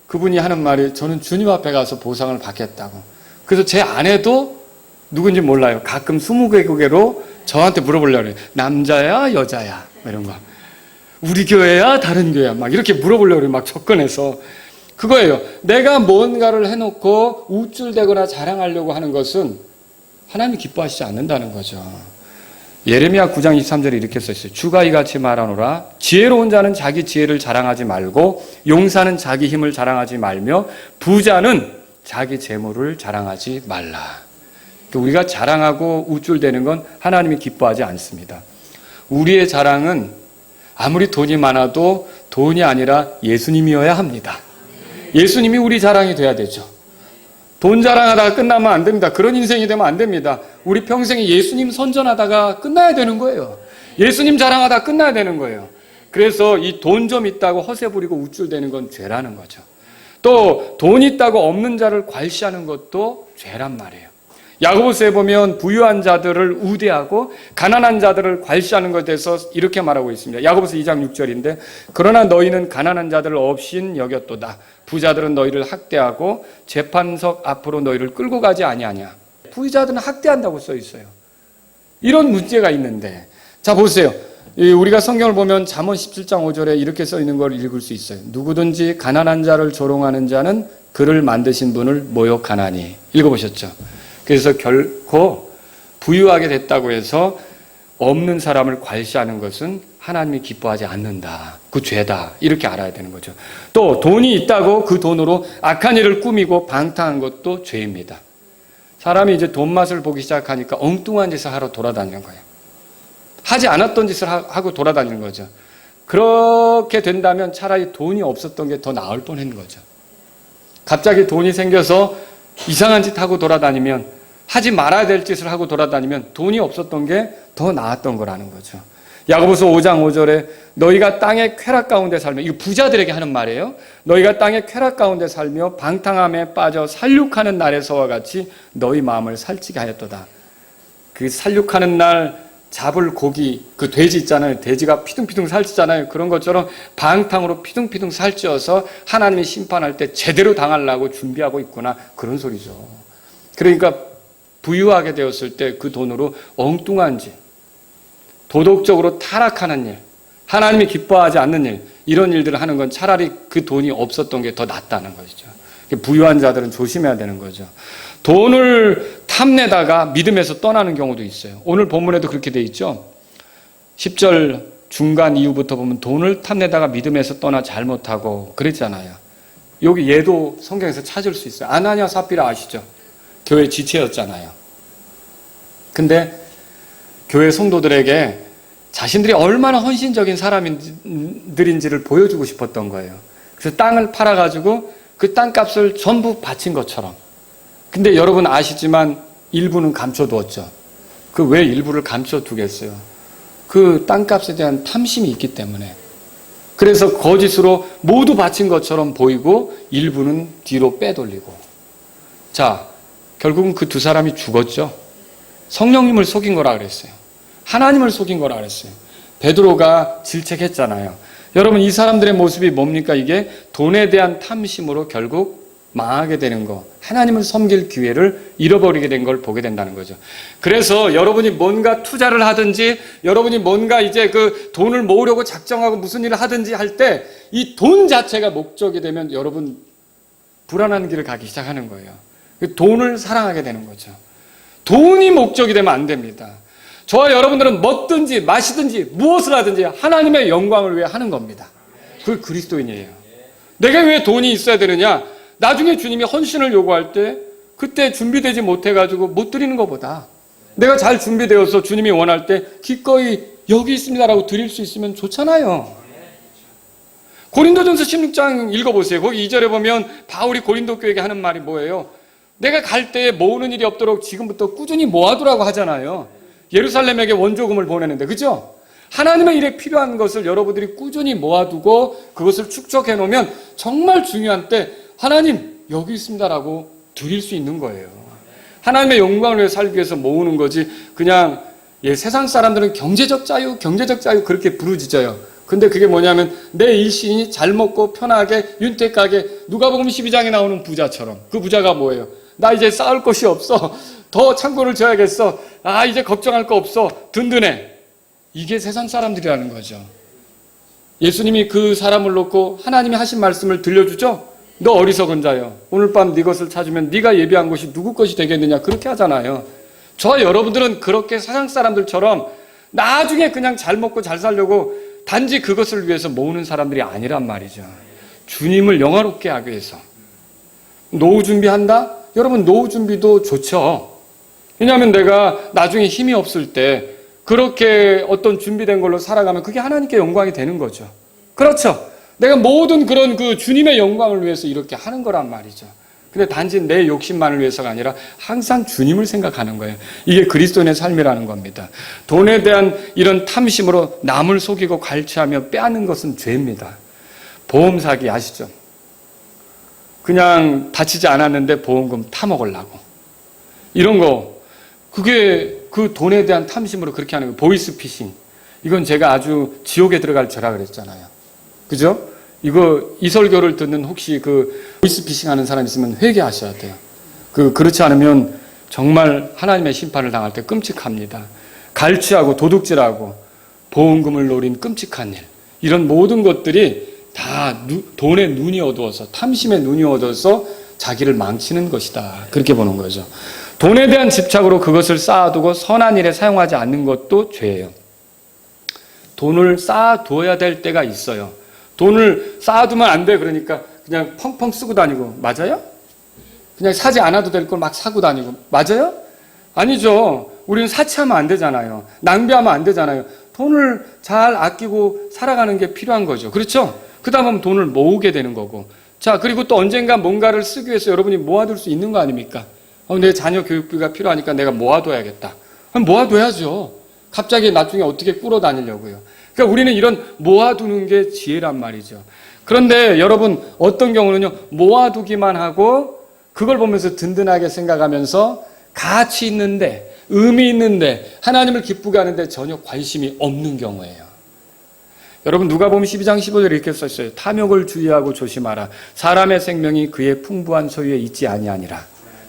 그분이 하는 말이, 저는 주님 앞에 가서 보상을 받겠다고. 그래서 제 아내도 누군지 몰라요. 가끔 20개국어로 저한테 물어보려고 해요. 남자야 여자야 이런 거. 우리 교회야 다른 교회야 막 이렇게 물어보려고 해요. 막 접근해서. 그거예요. 내가 뭔가를 해놓고 우쭐대거나 자랑하려고 하는 것은 하나님이 기뻐하시지 않는다는 거죠. 예레미야 9장 23절에 이렇게 써있어요. 주가 이같이 말하노라. 지혜로운 자는 자기 지혜를 자랑하지 말고 용사는 자기 힘을 자랑하지 말며 부자는 자기 재물을 자랑하지 말라. 우리가 자랑하고 우쭐대는 건 하나님이 기뻐하지 않습니다. 우리의 자랑은 아무리 돈이 많아도 돈이 아니라 예수님이어야 합니다. 예수님이 우리 자랑이 돼야 되죠. 돈 자랑하다가 끝나면 안 됩니다. 그런 인생이 되면 안 됩니다. 우리 평생에 예수님 선전하다가 끝나야 되는 거예요. 예수님 자랑하다가 끝나야 되는 거예요. 그래서 이 돈 좀 있다고 허세 부리고 우쭐대는 건 죄라는 거죠. 또 돈 있다고 없는 자를 괄시하는 것도 죄란 말이에요. 야고보서에 보면 부유한 자들을 우대하고 가난한 자들을 괄시하는 것에 대해서 이렇게 말하고 있습니다. 야고보서 2장 6절인데 그러나 너희는 가난한 자들을 없인 여겼도다. 부자들은 너희를 학대하고 재판석 앞으로 너희를 끌고 가지 아니하냐. 부자들은 학대한다고 써 있어요. 이런 문제가 있는데, 자 보세요. 우리가 성경을 보면 잠언 17장 5절에 이렇게 써 있는 걸 읽을 수 있어요. 누구든지 가난한 자를 조롱하는 자는 그를 만드신 분을 모욕하나니. 읽어보셨죠? 그래서 결코 부유하게 됐다고 해서 없는 사람을 괄시하는 것은 하나님이 기뻐하지 않는다. 그 죄다. 이렇게 알아야 되는 거죠. 또 돈이 있다고 그 돈으로 악한 일을 꾸미고 방탕한 것도 죄입니다. 사람이 이제 돈 맛을 보기 시작하니까 엉뚱한 짓을 하러 돌아다니는 거예요. 하지 않았던 짓을 하고 돌아다니는 거죠. 그렇게 된다면 차라리 돈이 없었던 게 더 나을 뻔한 거죠. 갑자기 돈이 생겨서 이상한 짓 하고 돌아다니면, 하지 말아야 될 짓을 하고 돌아다니면 돈이 없었던 게 더 나았던 거라는 거죠. 야고보서 5장 5절에 너희가 땅의 쾌락 가운데 살며, 이거 부자들에게 하는 말이에요. 너희가 땅의 쾌락 가운데 살며 방탕함에 빠져 살육하는 날에서와 같이 너희 마음을 살찌게 하였도다. 그 살육하는 날 잡을 고기, 그 돼지 있잖아요. 돼지가 피둥피둥 살찌잖아요. 그런 것처럼 방탕으로 피둥피둥 살찌어서 하나님이 심판할 때 제대로 당하려고 준비하고 있구나. 그런 소리죠. 그러니까 부유하게 되었을 때 그 돈으로 엉뚱한 짓, 도덕적으로 타락하는 일, 하나님이 기뻐하지 않는 일, 이런 일들을 하는 건 차라리 그 돈이 없었던 게 더 낫다는 것이죠. 부유한 자들은 조심해야 되는 거죠. 돈을 탐내다가 믿음에서 떠나는 경우도 있어요. 오늘 본문에도 그렇게 돼 있죠. 10절 중간 이후부터 보면 돈을 탐내다가 믿음에서 떠나 잘못하고 그랬잖아요. 여기 얘도 성경에서 찾을 수 있어요. 아나니아 삽비라 아시죠? 교회 지체였잖아요. 근데 교회 성도들에게 자신들이 얼마나 헌신적인 사람들인지를 보여주고 싶었던 거예요. 그래서 땅을 팔아가지고 그 땅값을 전부 바친 것처럼. 근데 여러분 아시지만 일부는 감춰두었죠. 그 왜 일부를 감춰두겠어요? 그 땅값에 대한 탐심이 있기 때문에. 그래서 거짓으로 모두 바친 것처럼 보이고 일부는 뒤로 빼돌리고. 자, 결국은 그 두 사람이 죽었죠. 성령님을 속인 거라 그랬어요. 하나님을 속인 거라 그랬어요. 베드로가 질책했잖아요. 여러분 이 사람들의 모습이 뭡니까? 이게 돈에 대한 탐심으로 결국 망하게 되는 거, 하나님을 섬길 기회를 잃어버리게 된 걸 보게 된다는 거죠. 그래서 여러분이 뭔가 투자를 하든지, 여러분이 뭔가 이제 그 돈을 모으려고 작정하고 무슨 일을 하든지 할 때 이 돈 자체가 목적이 되면 여러분 불안한 길을 가기 시작하는 거예요. 돈을 사랑하게 되는 거죠. 돈이 목적이 되면 안 됩니다. 저와 여러분들은 먹든지 마시든지 무엇을 하든지 하나님의 영광을 위해 하는 겁니다. 그게 그리스도인이에요. 내가 왜 돈이 있어야 되느냐? 나중에 주님이 헌신을 요구할 때 그때 준비되지 못해가지고 못 드리는 것보다 내가 잘 준비되어서 주님이 원할 때 기꺼이 여기 있습니다라고 드릴 수 있으면 좋잖아요. 고린도전서 16장 읽어보세요. 거기 2절에 보면 바울이 고린도 교회에게 하는 말이 뭐예요? 내가 갈 때에 모으는 일이 없도록 지금부터 꾸준히 모아두라고 하잖아요. 예루살렘에게 원조금을 보내는데, 그죠? 하나님의 일에 필요한 것을 여러분들이 꾸준히 모아두고 그것을 축적해 놓으면 정말 중요한 때 하나님 여기 있습니다라고 드릴 수 있는 거예요. 하나님의 영광을 위해 살기 위해서 모으는 거지 그냥 세상 사람들은 경제적 자유 그렇게 부르짖어요. 근데 그게 뭐냐면 내 일신이 잘 먹고 편하게 윤택하게 누가복음 12장에 나오는 부자처럼. 그 부자가 뭐예요? 나 이제 쌓을 것이 없어. 더 창고를 져야겠어. 아, 이제 걱정할 거 없어. 든든해. 이게 세상 사람들이라는 거죠. 예수님이 그 사람을 놓고 하나님이 하신 말씀을 들려주죠. 너 어리석은 자여, 오늘 밤 네 것을 찾으면 네가 예비한 것이 누구 것이 되겠느냐, 그렇게 하잖아요. 저와 여러분들은 그렇게 세상 사람들처럼 나중에 그냥 잘 먹고 잘 살려고 단지 그것을 위해서 모으는 사람들이 아니란 말이죠. 주님을 영화롭게 하기 위해서. 노후 준비한다? 여러분 노후 준비도 좋죠. 왜냐하면 내가 나중에 힘이 없을 때 그렇게 어떤 준비된 걸로 살아가면 그게 하나님께 영광이 되는 거죠. 그렇죠. 내가 모든 그런 그 주님의 영광을 위해서 이렇게 하는 거란 말이죠. 근데 단지 내 욕심만을 위해서가 아니라 항상 주님을 생각하는 거예요. 이게 그리스도인의 삶이라는 겁니다. 돈에 대한 이런 탐심으로 남을 속이고 갈취하며 빼앗는 것은 죄입니다. 보험 사기 아시죠? 그냥 다치지 않았는데 보험금 타먹으려고. 이런 거, 그게 그 돈에 대한 탐심으로 그렇게 하는 거예요. 보이스피싱. 이건 제가 아주 지옥에 들어갈 죄라 그랬잖아요. 그죠? 이 설교를 듣는 혹시 그 보이스피싱 하는 사람 있으면 회개하셔야 돼요. 그렇지 않으면 정말 하나님의 심판을 당할 때 끔찍합니다. 갈취하고 도둑질하고 보험금을 노린 끔찍한 일, 이런 모든 것들이 다 돈에 눈이 어두워서, 탐심에 눈이 어두워서 자기를 망치는 것이다. 그렇게 보는 거죠. 돈에 대한 집착으로 그것을 쌓아두고 선한 일에 사용하지 않는 것도 죄예요. 돈을 쌓아두어야 될 때가 있어요. 돈을 쌓아두면 안 돼. 그러니까 그냥 펑펑 쓰고 다니고. 맞아요? 그냥 사지 않아도 될 걸 막 사고 다니고. 맞아요? 아니죠. 우리는 사치하면 안 되잖아요. 낭비하면 안 되잖아요. 돈을 잘 아끼고 살아가는 게 필요한 거죠. 그렇죠? 그 다음은 돈을 모으게 되는 거고. 자, 그리고 또 언젠가 뭔가를 쓰기 위해서 여러분이 모아둘 수 있는 거 아닙니까? 내 자녀 교육비가 필요하니까 내가 모아둬야겠다. 그럼 모아둬야죠. 갑자기 나중에 어떻게 꾸러 다니려고요. 그러니까 우리는 이런 모아두는 게 지혜란 말이죠. 그런데 여러분, 어떤 경우는요, 모아두기만 하고 그걸 보면서 든든하게 생각하면서 가치 있는데, 의미 있는데, 하나님을 기쁘게 하는데 전혀 관심이 없는 경우예요. 여러분, 누가복음 12장 15절에 이렇게 써있어요. 탐욕을 주의하고 조심하라. 사람의 생명이 그의 풍부한 소유에 있지 아니하니라.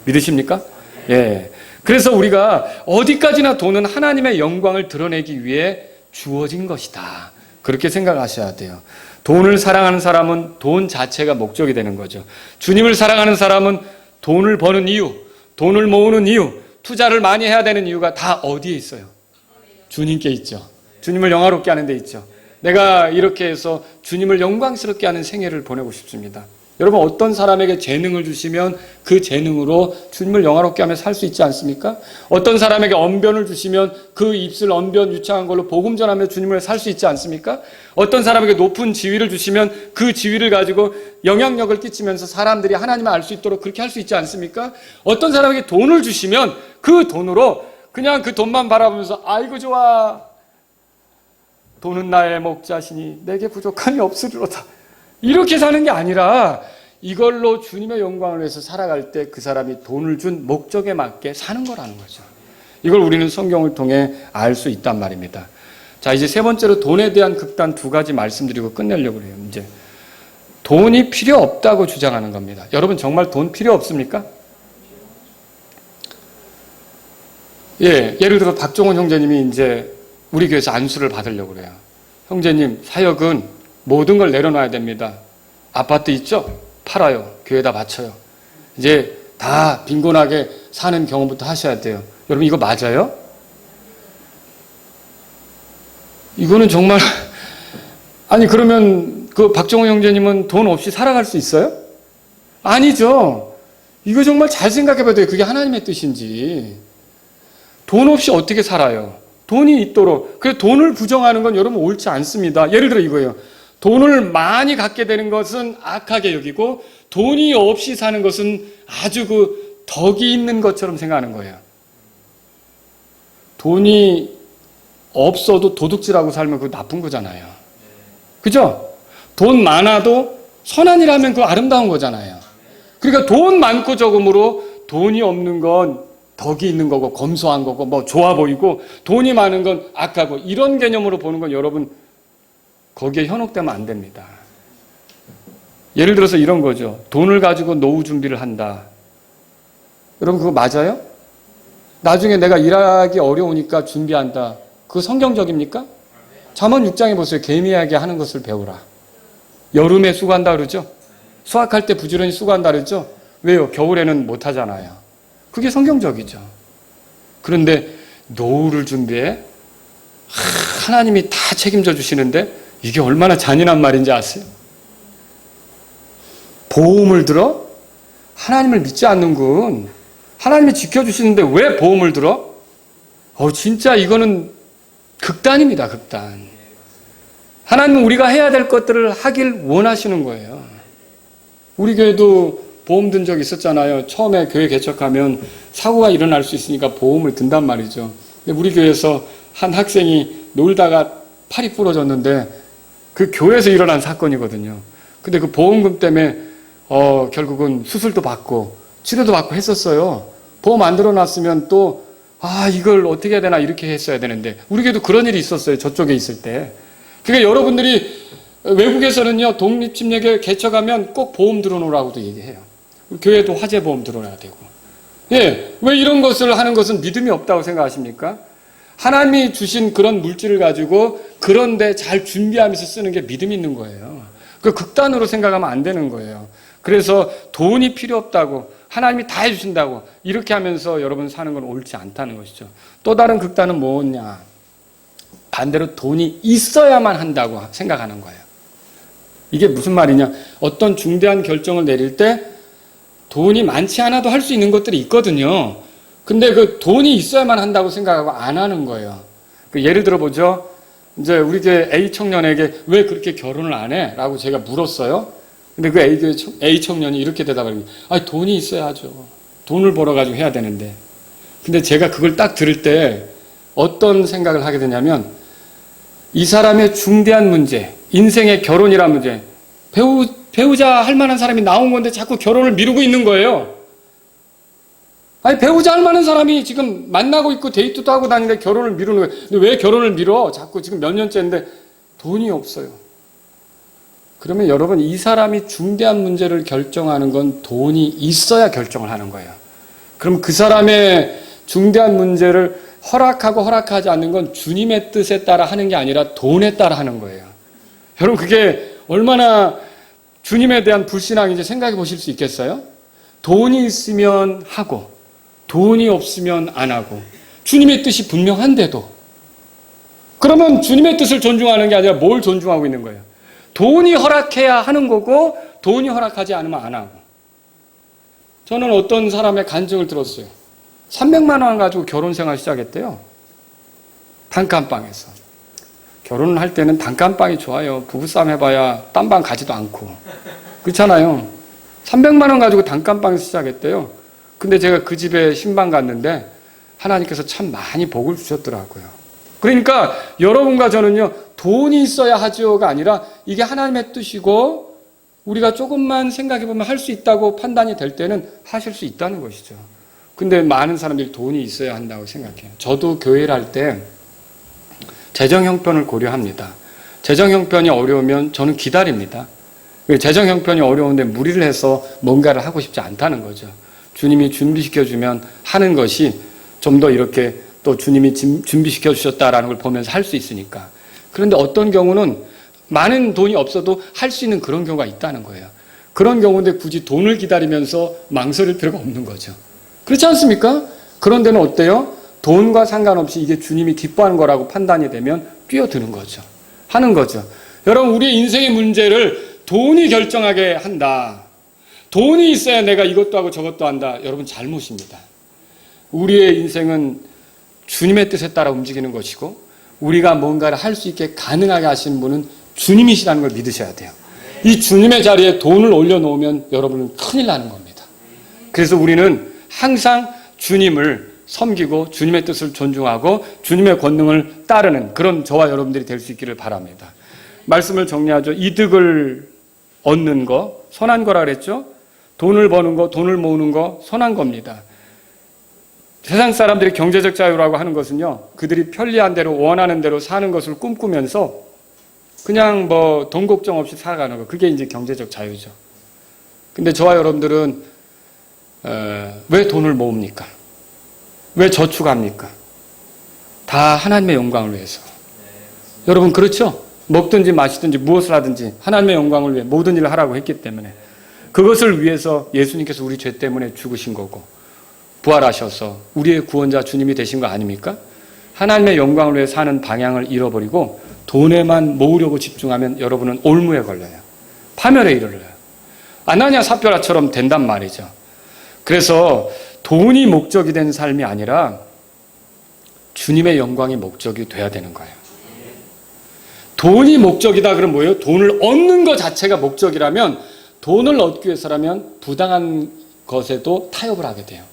믿으십니까? 예. 그래서 우리가 어디까지나 돈은 하나님의 영광을 드러내기 위해 주어진 것이다. 그렇게 생각하셔야 돼요. 돈을 사랑하는 사람은 돈 자체가 목적이 되는 거죠. 주님을 사랑하는 사람은 돈을 버는 이유, 돈을 모으는 이유, 투자를 많이 해야 되는 이유가 다 어디에 있어요? 주님께 있죠. 주님을 영화롭게 하는 데 있죠. 내가 이렇게 해서 주님을 영광스럽게 하는 생애를 보내고 싶습니다. 여러분, 어떤 사람에게 재능을 주시면 그 재능으로 주님을 영화롭게 하며 살 수 있지 않습니까? 어떤 사람에게 언변을 주시면 그 입술 언변 유창한 걸로 복음 전하며 주님을 살 수 있지 않습니까? 어떤 사람에게 높은 지위를 주시면 그 지위를 가지고 영향력을 끼치면서 사람들이 하나님을 알 수 있도록 그렇게 할 수 있지 않습니까? 어떤 사람에게 돈을 주시면 그 돈으로 그냥 그 돈만 바라보면서 아이고 좋아, 돈은 나의 목자시니 내게 부족함이 없으리로다. 이렇게 사는 게 아니라 이걸로 주님의 영광을 위해서 살아갈 때 그 사람이 돈을 준 목적에 맞게 사는 거라는 거죠. 이걸 우리는 성경을 통해 알 수 있단 말입니다. 자, 이제 세 번째로 돈에 대한 극단 두 가지 말씀드리고 끝내려고 해요. 이제 돈이 필요 없다고 주장하는 겁니다. 여러분, 정말 돈 필요 없습니까? 예, 예를 들어 박종원 형제님이 이제 우리 교회에서 안수를 받으려고 그래요. 형제님, 사역은 모든 걸 내려놔야 됩니다. 아파트 있죠? 팔아요. 교회에다 바쳐요. 이제 다 빈곤하게 사는 경험부터 하셔야 돼요. 여러분, 이거 맞아요? 이거는 정말 아니, 그러면 그 박정호 형제님은 돈 없이 살아갈 수 있어요? 아니죠. 이거 정말 잘 생각해 봐야 돼요. 그게 하나님의 뜻인지. 돈 없이 어떻게 살아요? 돈이 있도록. 그래서 돈을 부정하는 건 여러분 옳지 않습니다. 예를 들어 이거예요. 돈을 많이 갖게 되는 것은 악하게 여기고 돈이 없이 사는 것은 아주 그 덕이 있는 것처럼 생각하는 거예요. 돈이 없어도 도둑질하고 살면 그거 나쁜 거잖아요. 그죠? 돈 많아도 선한 일 하면 그거 아름다운 거잖아요. 그러니까 돈 많고 적음으로 돈이 없는 건 덕이 있는 거고 검소한 거고 뭐 좋아 보이고 돈이 많은 건 악하고 이런 개념으로 보는 건 여러분 거기에 현혹되면 안 됩니다. 예를 들어서 이런 거죠. 돈을 가지고 노후 준비를 한다. 여러분 그거 맞아요? 나중에 내가 일하기 어려우니까 준비한다. 그거 성경적입니까? 잠언 6장에 보세요. 개미에게 하는 것을 배우라. 여름에 수고한다 그러죠? 수확할 때 부지런히 수고한다 그러죠? 왜요? 겨울에는 못 하잖아요. 그게 성경적이죠. 그런데 노후를 준비해? 하나님이 다 책임져 주시는데 이게 얼마나 잔인한 말인지 아세요? 보험을 들어? 하나님을 믿지 않는군. 하나님이 지켜주시는데 왜 보험을 들어? 진짜 이거는 극단입니다. 극단. 하나님은 우리가 해야 될 것들을 하길 원하시는 거예요. 우리 교회도 보험 든 적 있었잖아요. 처음에 교회 개척하면 사고가 일어날 수 있으니까 보험을 든단 말이죠. 근데 우리 교회에서 한 학생이 놀다가 팔이 부러졌는데 그 교회에서 일어난 사건이거든요. 근데 그 보험금 때문에 결국은 수술도 받고 치료도 받고 했었어요. 보험 안 들어놨으면 또 이걸 어떻게 해야 되나 이렇게 했어야 되는데 우리 교회도 그런 일이 있었어요. 저쪽에 있을 때. 그러니까 여러분들이 외국에서는요, 독립침례교회 개척하면 꼭 보험 들어놓으라고도 얘기해요. 교회도 화재보험 들어놔야 되고. 예, 왜 이런 것을 하는 것은 믿음이 없다고 생각하십니까? 하나님이 주신 그런 물질을 가지고 그런데 잘 준비하면서 쓰는 게 믿음이 있는 거예요. 그 극단으로 생각하면 안 되는 거예요. 그래서 돈이 필요 없다고, 하나님이 다 해주신다고 이렇게 하면서 여러분 사는 건 옳지 않다는 것이죠. 또 다른 극단은 뭐냐? 반대로 돈이 있어야만 한다고 생각하는 거예요. 이게 무슨 말이냐? 어떤 중대한 결정을 내릴 때 돈이 많지 않아도 할 수 있는 것들이 있거든요. 근데 그 돈이 있어야만 한다고 생각하고 안 하는 거예요. 예를 들어 보죠. 이제 우리 교회 A 청년에게 왜 그렇게 결혼을 안 해? 라고 제가 물었어요. 근데 그 A 청년이 이렇게 대답하는 거예요. 아, 돈이 있어야 하죠. 돈을 벌어가지고 해야 되는데. 근데 제가 그걸 딱 들을 때 어떤 생각을 하게 되냐면 이 사람의 중대한 문제, 인생의 결혼이라는 문제, 배우자 할 만한 사람이 나온 건데 자꾸 결혼을 미루고 있는 거예요. 아니, 배우자 할 만한 사람이 지금 만나고 있고 데이트도 하고 다니는데 결혼을 미루는 거예요. 근데 왜 결혼을 미뤄? 자꾸 지금 몇 년째인데 돈이 없어요. 그러면 여러분, 이 사람이 중대한 문제를 결정하는 건 돈이 있어야 결정을 하는 거예요. 그럼 그 사람의 중대한 문제를 허락하고 허락하지 않는 건 주님의 뜻에 따라 하는 게 아니라 돈에 따라 하는 거예요. 여러분, 그게 얼마나 주님에 대한 불신앙인지 생각해 보실 수 있겠어요? 돈이 있으면 하고 돈이 없으면 안 하고 주님의 뜻이 분명한데도, 그러면 주님의 뜻을 존중하는 게 아니라 뭘 존중하고 있는 거예요? 돈이 허락해야 하는 거고 돈이 허락하지 않으면 안 하고. 저는 어떤 사람의 간증을 들었어요. 300만 원 가지고 결혼 생활 시작했대요. 단칸방에서. 결혼을 할 때는 단칸방이 좋아요. 부부싸움 해봐야 딴방 가지도 않고. 그렇잖아요. 300만 원 가지고 단칸방에서 시작했대요. 근데 제가 그 집에 신방 갔는데 하나님께서 참 많이 복을 주셨더라고요. 그러니까 여러분과 저는요, 돈이 있어야 하죠가 아니라 이게 하나님의 뜻이고 우리가 조금만 생각해 보면 할 수 있다고 판단이 될 때는 하실 수 있다는 것이죠. 근데 많은 사람들이 돈이 있어야 한다고 생각해요. 저도 교회를 할 때 재정 형편을 고려합니다. 재정 형편이 어려우면 저는 기다립니다. 재정 형편이 어려운데 무리를 해서 뭔가를 하고 싶지 않다는 거죠. 주님이 준비시켜주면 하는 것이 좀 더 이렇게 또 주님이 준비시켜 주셨다라는 걸 보면서 할 수 있으니까. 그런데 어떤 경우는 많은 돈이 없어도 할 수 있는 그런 경우가 있다는 거예요. 그런 경우인데 굳이 돈을 기다리면서 망설일 필요가 없는 거죠. 그렇지 않습니까? 그런 데는 어때요? 돈과 상관없이 이게 주님이 기뻐하는 거라고 판단이 되면 뛰어드는 거죠. 하는 거죠. 여러분, 우리의 인생의 문제를 돈이 결정하게 한다. 돈이 있어야 내가 이것도 하고 저것도 한다. 여러분, 잘못입니다. 우리의 인생은 주님의 뜻에 따라 움직이는 것이고 우리가 뭔가를 할 수 있게 가능하게 하시는 분은 주님이시라는 걸 믿으셔야 돼요. 이 주님의 자리에 돈을 올려놓으면 여러분은 큰일 나는 겁니다. 그래서 우리는 항상 주님을 섬기고 주님의 뜻을 존중하고 주님의 권능을 따르는 그런 저와 여러분들이 될 수 있기를 바랍니다. 말씀을 정리하죠. 이득을 얻는 거 선한 거라 그랬죠. 돈을 버는 거, 돈을 모으는 거 선한 겁니다. 세상 사람들이 경제적 자유라고 하는 것은요, 그들이 편리한 대로 원하는 대로 사는 것을 꿈꾸면서 그냥 뭐 돈 걱정 없이 살아가는 거, 그게 이제 경제적 자유죠. 근데 저와 여러분들은 왜 돈을 모읍니까? 왜 저축합니까? 다 하나님의 영광을 위해서. 여러분, 그렇죠? 먹든지 마시든지 무엇을 하든지 하나님의 영광을 위해 모든 일을 하라고 했기 때문에, 그것을 위해서 예수님께서 우리 죄 때문에 죽으신 거고 부활하셔서 우리의 구원자 주님이 되신 거 아닙니까? 하나님의 영광을 위해 사는 방향을 잃어버리고 돈에만 모으려고 집중하면 여러분은 올무에 걸려요. 파멸에 이르러요. 아나니아 삽비라처럼 된단 말이죠. 그래서 돈이 목적이 된 삶이 아니라 주님의 영광이 목적이 돼야 되는 거예요. 돈이 목적이다 그러면 뭐예요? 돈을 얻는 것 자체가 목적이라면, 돈을 얻기 위해서라면 부당한 것에도 타협을 하게 돼요.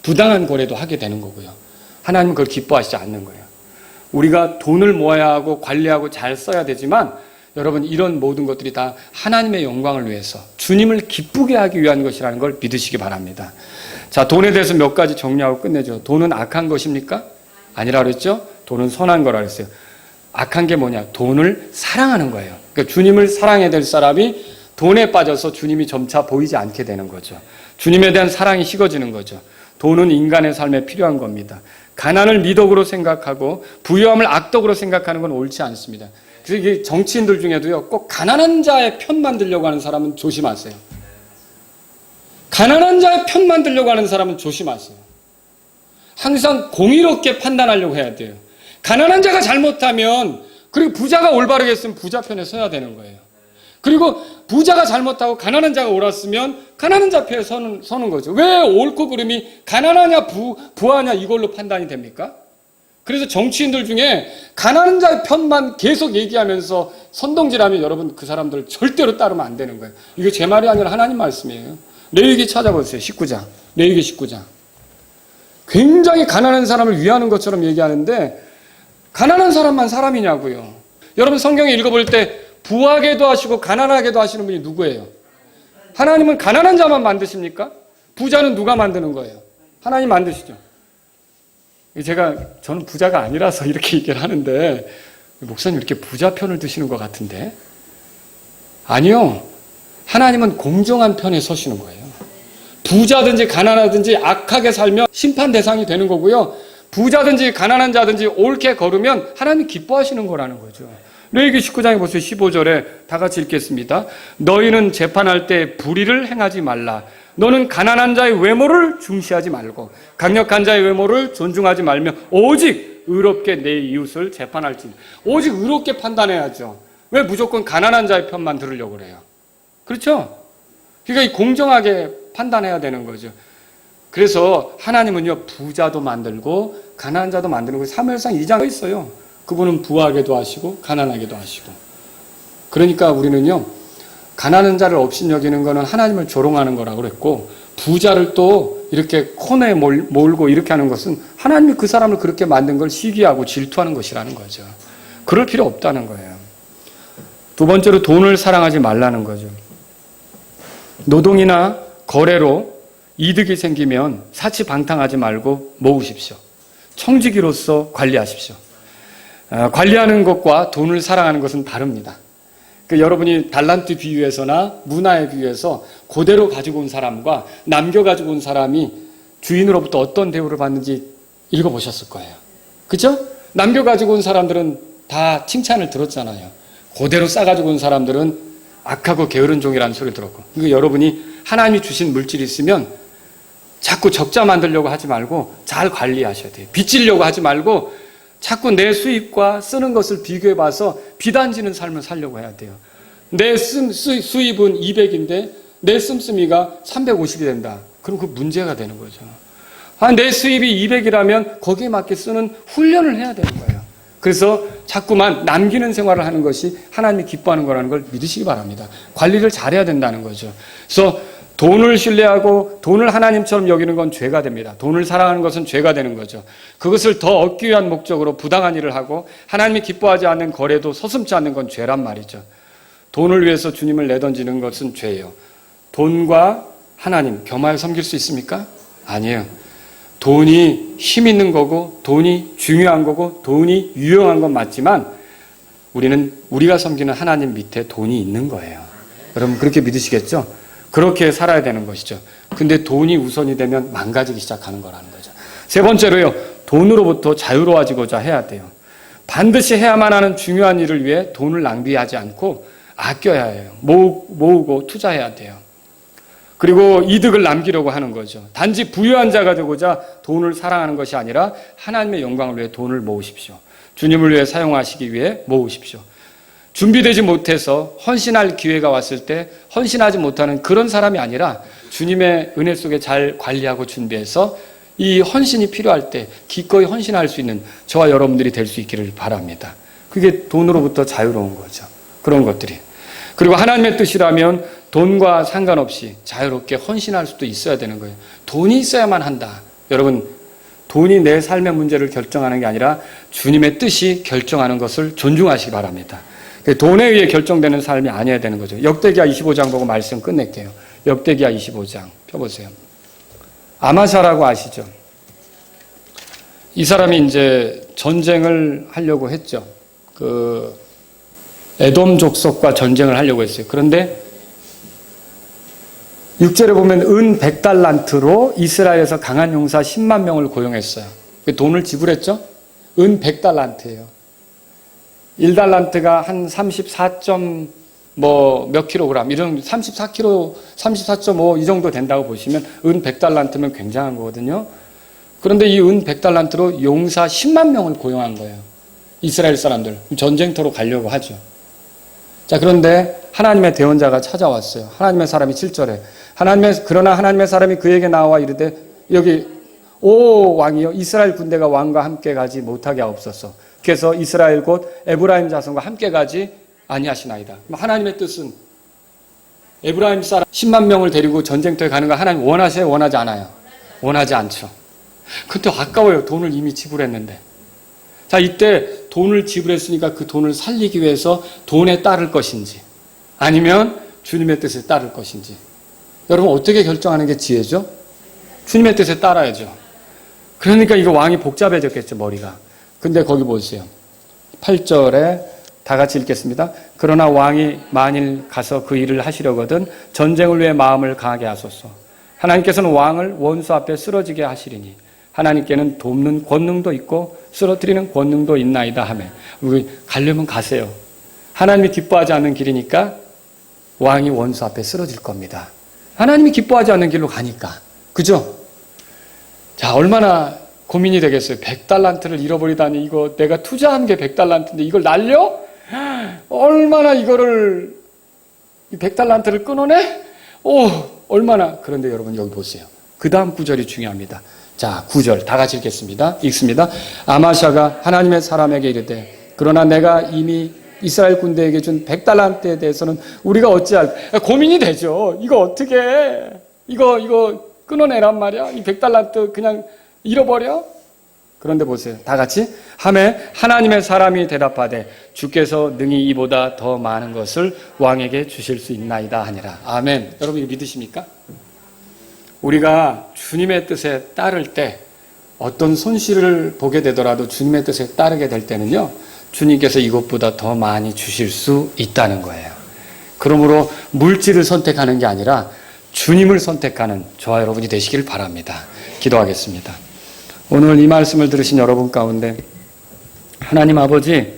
부당한 거래도 하게 되는 거고요. 하나님은 그걸 기뻐하시지 않는 거예요. 우리가 돈을 모아야 하고 관리하고 잘 써야 되지만 여러분, 이런 모든 것들이 다 하나님의 영광을 위해서 주님을 기쁘게 하기 위한 것이라는 걸 믿으시기 바랍니다. 자, 돈에 대해서 몇 가지 정리하고 끝내죠. 돈은 악한 것입니까? 아니라 그랬죠? 돈은 선한 거라 그랬어요. 악한 게 뭐냐? 돈을 사랑하는 거예요. 그러니까 주님을 사랑해야 될 사람이 돈에 빠져서 주님이 점차 보이지 않게 되는 거죠. 주님에 대한 사랑이 식어지는 거죠. 돈은 인간의 삶에 필요한 겁니다. 가난을 미덕으로 생각하고 부유함을 악덕으로 생각하는 건 옳지 않습니다. 그래서 이게 정치인들 중에도요, 꼭 가난한 자의 편만 들려고 하는 사람은 조심하세요. 가난한 자의 편만 들려고 하는 사람은 조심하세요. 항상 공의롭게 판단하려고 해야 돼요. 가난한 자가 잘못하면, 그리고 부자가 올바르게 했으면 부자 편에 서야 되는 거예요. 그리고 부자가 잘못하고 가난한 자가 옳았으면 가난한 자 편에 서는 거죠. 왜 옳고 그름이 가난하냐 부하냐 이걸로 판단이 됩니까? 그래서 정치인들 중에 가난한 자의 편만 계속 얘기하면서 선동질하면 여러분 그 사람들 절대로 따르면 안 되는 거예요. 이거 제 말이 아니라 하나님 말씀이에요. 레위기 찾아보세요. 19장. 레위기 19장. 굉장히 가난한 사람을 위하는 것처럼 얘기하는데 가난한 사람만 사람이냐고요. 여러분 성경에 읽어볼 때 부하게도 하시고 가난하게도 하시는 분이 누구예요? 하나님은 가난한 자만 만드십니까? 부자는 누가 만드는 거예요? 하나님 만드시죠. 저는 부자가 아니라서 이렇게 얘기를 하는데 목사님 이렇게 부자 편을 드시는 것 같은데 아니요. 하나님은 공정한 편에 서시는 거예요. 부자든지 가난하든지 악하게 살면 심판 대상이 되는 거고요. 부자든지 가난한 자든지 옳게 걸으면 하나님이 기뻐하시는 거라는 거죠. 레위기 19장에 보세요. 15절에 다 같이 읽겠습니다. 너희는 재판할 때 불의를 행하지 말라. 너는 가난한 자의 외모를 중시하지 말고 강력한 자의 외모를 존중하지 말며 오직 의롭게 내 이웃을 재판할지. 오직 의롭게 판단해야죠. 왜 무조건 가난한 자의 편만 들으려고 그래요? 그렇죠? 그러니까 공정하게 판단해야 되는 거죠. 그래서 하나님은요, 부자도 만들고 가난한 자도 만드는 거예요. 사무엘상 2장에 있어요. 그분은 부하게도 하시고 가난하게도 하시고. 그러니까 우리는요, 가난한 자를 업신여기는 거는 하나님을 조롱하는 거라고 그랬고, 부자를 또 이렇게 코너에 몰고 이렇게 하는 것은 하나님이 그 사람을 그렇게 만든 걸 시기하고 질투하는 것이라는 거죠. 그럴 필요 없다는 거예요. 두 번째로 돈을 사랑하지 말라는 거죠. 노동이나 거래로 이득이 생기면 사치방탕하지 말고 모으십시오. 청지기로서 관리하십시오. 관리하는 것과 돈을 사랑하는 것은 다릅니다. 여러분이 달란트 비유에서나 문화의 비유에서 그대로 가지고 온 사람과 남겨 가지고 온 사람이 주인으로부터 어떤 대우를 받는지 읽어보셨을 거예요. 그렇죠? 남겨 가지고 온 사람들은 다 칭찬을 들었잖아요. 그대로 싸가지고 온 사람들은 악하고 게으른 종이라는 소리를 들었고. 그러니까 여러분이 하나님이 주신 물질이 있으면 자꾸 적자 만들려고 하지 말고 잘 관리하셔야 돼요. 빚지려고 하지 말고 자꾸 내 수입과 쓰는 것을 비교해봐서 비단지는 삶을 살려고 해야 돼요. 내 수입은 200인데 내 씀씀이가 350이 된다. 그럼 그 문제가 되는 거죠. 내 수입이 200이라면 거기에 맞게 쓰는 훈련을 해야 되는 거예요. 그래서 자꾸만 남기는 생활을 하는 것이 하나님이 기뻐하는 거라는 걸 믿으시기 바랍니다. 관리를 잘해야 된다는 거죠. 그래서 돈을 신뢰하고 돈을 하나님처럼 여기는 건 죄가 됩니다. 돈을 사랑하는 것은 죄가 되는 거죠. 그것을 더 얻기 위한 목적으로 부당한 일을 하고 하나님이 기뻐하지 않는 거래도 서슴지 않는 건 죄란 말이죠. 돈을 위해서 주님을 내던지는 것은 죄예요. 돈과 하나님 겸하여 섬길 수 있습니까? 아니에요. 돈이 힘 있는 거고 돈이 중요한 거고 돈이 유용한 건 맞지만 우리가 섬기는 하나님 밑에 돈이 있는 거예요. 여러분 그렇게 믿으시겠죠? 그렇게 살아야 되는 것이죠. 근데 돈이 우선이 되면 망가지기 시작하는 거라는 거죠. 세 번째로요, 돈으로부터 자유로워지고자 해야 돼요. 반드시 해야만 하는 중요한 일을 위해 돈을 낭비하지 않고 아껴야 해요. 모으고 투자해야 돼요. 그리고 이득을 남기려고 하는 거죠. 단지 부유한 자가 되고자 돈을 사랑하는 것이 아니라 하나님의 영광을 위해 돈을 모으십시오. 주님을 위해 사용하시기 위해 모으십시오. 준비되지 못해서 헌신할 기회가 왔을 때 헌신하지 못하는 그런 사람이 아니라 주님의 은혜 속에 잘 관리하고 준비해서 이 헌신이 필요할 때 기꺼이 헌신할 수 있는 저와 여러분들이 될 수 있기를 바랍니다. 그게 돈으로부터 자유로운 거죠. 그런 것들이. 그리고 하나님의 뜻이라면 돈과 상관없이 자유롭게 헌신할 수도 있어야 되는 거예요. 돈이 있어야만 한다. 여러분, 돈이 내 삶의 문제를 결정하는 게 아니라 주님의 뜻이 결정하는 것을 존중하시기 바랍니다. 돈에 의해 결정되는 삶이 아니어야 되는 거죠. 역대기하 25장 보고 말씀 끝낼게요. 역대기하 25장 펴보세요. 아마샤라고 아시죠? 이 사람이 이제 전쟁을 하려고 했죠. 에돔 족속과 전쟁을 하려고 했어요. 그런데 6절에 보면 은 100달란트로 이스라엘에서 강한 용사 10만 명을 고용했어요. 돈을 지불했죠? 은 100달란트예요. 1달란트가 한 34점 몇 킬로그램, 이런 34kg, 34.5 이 정도 된다고 보시면 은 100달란트면 굉장한 거거든요. 그런데 이 은 100달란트로 용사 10만 명을 고용한 거예요. 이스라엘 사람들. 전쟁터로 가려고 하죠. 자, 그런데 하나님의 대언자가 찾아왔어요. 하나님의 사람이 7절에 그러나 하나님의 사람이 그에게 나와 이르되 여기 오 왕이여 이스라엘 군대가 왕과 함께 가지 못하게 하옵소서. 그래서 이스라엘 곧 에브라임 자손과 함께 가지 아니하시나이다. 하나님의 뜻은 에브라임 사람 10만 명을 데리고 전쟁터에 가는 거 하나님 원하세요? 원하지 않아요? 원하지 않죠. 근데 아까워요. 돈을 이미 지불했는데. 자, 이때 돈을 지불했으니까 그 돈을 살리기 위해서 돈에 따를 것인지 아니면 주님의 뜻에 따를 것인지. 여러분 어떻게 결정하는 게 지혜죠? 주님의 뜻에 따라야죠. 그러니까 이거 왕이 복잡해졌겠죠, 머리가. 근데 거기 보세요. 8절에 다 같이 읽겠습니다. 그러나 왕이 만일 가서 그 일을 하시려거든 전쟁을 위해 마음을 강하게 하소서. 하나님께서는 왕을 원수 앞에 쓰러지게 하시리니 하나님께는 돕는 권능도 있고 쓰러뜨리는 권능도 있나이다 하며 우리 가려면 가세요. 하나님이 기뻐하지 않는 길이니까 왕이 원수 앞에 쓰러질 겁니다. 하나님이 기뻐하지 않는 길로 가니까. 그죠? 자, 얼마나 고민이 되겠어요. 100달란트를 잃어버리다니 이거 내가 투자한 게 100달란트인데 이걸 날려? 얼마나 이거를 100달란트를 끊어내? 얼마나. 그런데 여러분 여기 보세요. 그 다음 구절이 중요합니다. 자, 9절 다 같이 읽겠습니다. 읽습니다. 아마샤가 하나님의 사람에게 이르되 그러나 내가 이미 이스라엘 군대에게 준 100달란트에 대해서는 우리가 어찌할 고민이 되죠. 이거 어떻게 해? 이거 끊어내란 말이야. 이 100달란트 그냥 잃어버려? 그런데 보세요. 다 같이 하매 하나님의 사람이 대답하되 주께서 능히 이보다 더 많은 것을 왕에게 주실 수 있나이다 하니라. 아멘. 여러분 이거 믿으십니까? 우리가 주님의 뜻에 따를 때 어떤 손실을 보게 되더라도 주님의 뜻에 따르게 될 때는요, 주님께서 이것보다 더 많이 주실 수 있다는 거예요. 그러므로 물질을 선택하는 게 아니라 주님을 선택하는 저와 여러분이 되시길 바랍니다. 기도하겠습니다. 오늘 이 말씀을 들으신 여러분 가운데 하나님 아버지,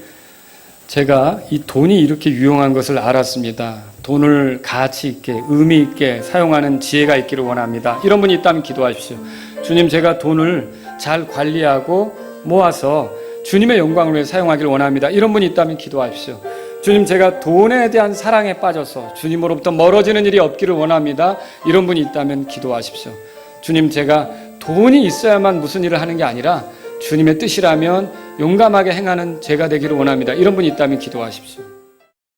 제가 이 돈이 이렇게 유용한 것을 알았습니다. 돈을 가치 있게 의미 있게 사용하는 지혜가 있기를 원합니다. 이런 분이 있다면 기도하십시오. 주님, 제가 돈을 잘 관리하고 모아서 주님의 영광을 위해 사용하기를 원합니다. 이런 분이 있다면 기도하십시오. 주님, 제가 돈에 대한 사랑에 빠져서 주님으로부터 멀어지는 일이 없기를 원합니다. 이런 분이 있다면 기도하십시오. 주님, 제가 돈이 있어야만 무슨 일을 하는 게 아니라 주님의 뜻이라면 용감하게 행하는 제가 되기를 원합니다. 이런 분이 있다면 기도하십시오.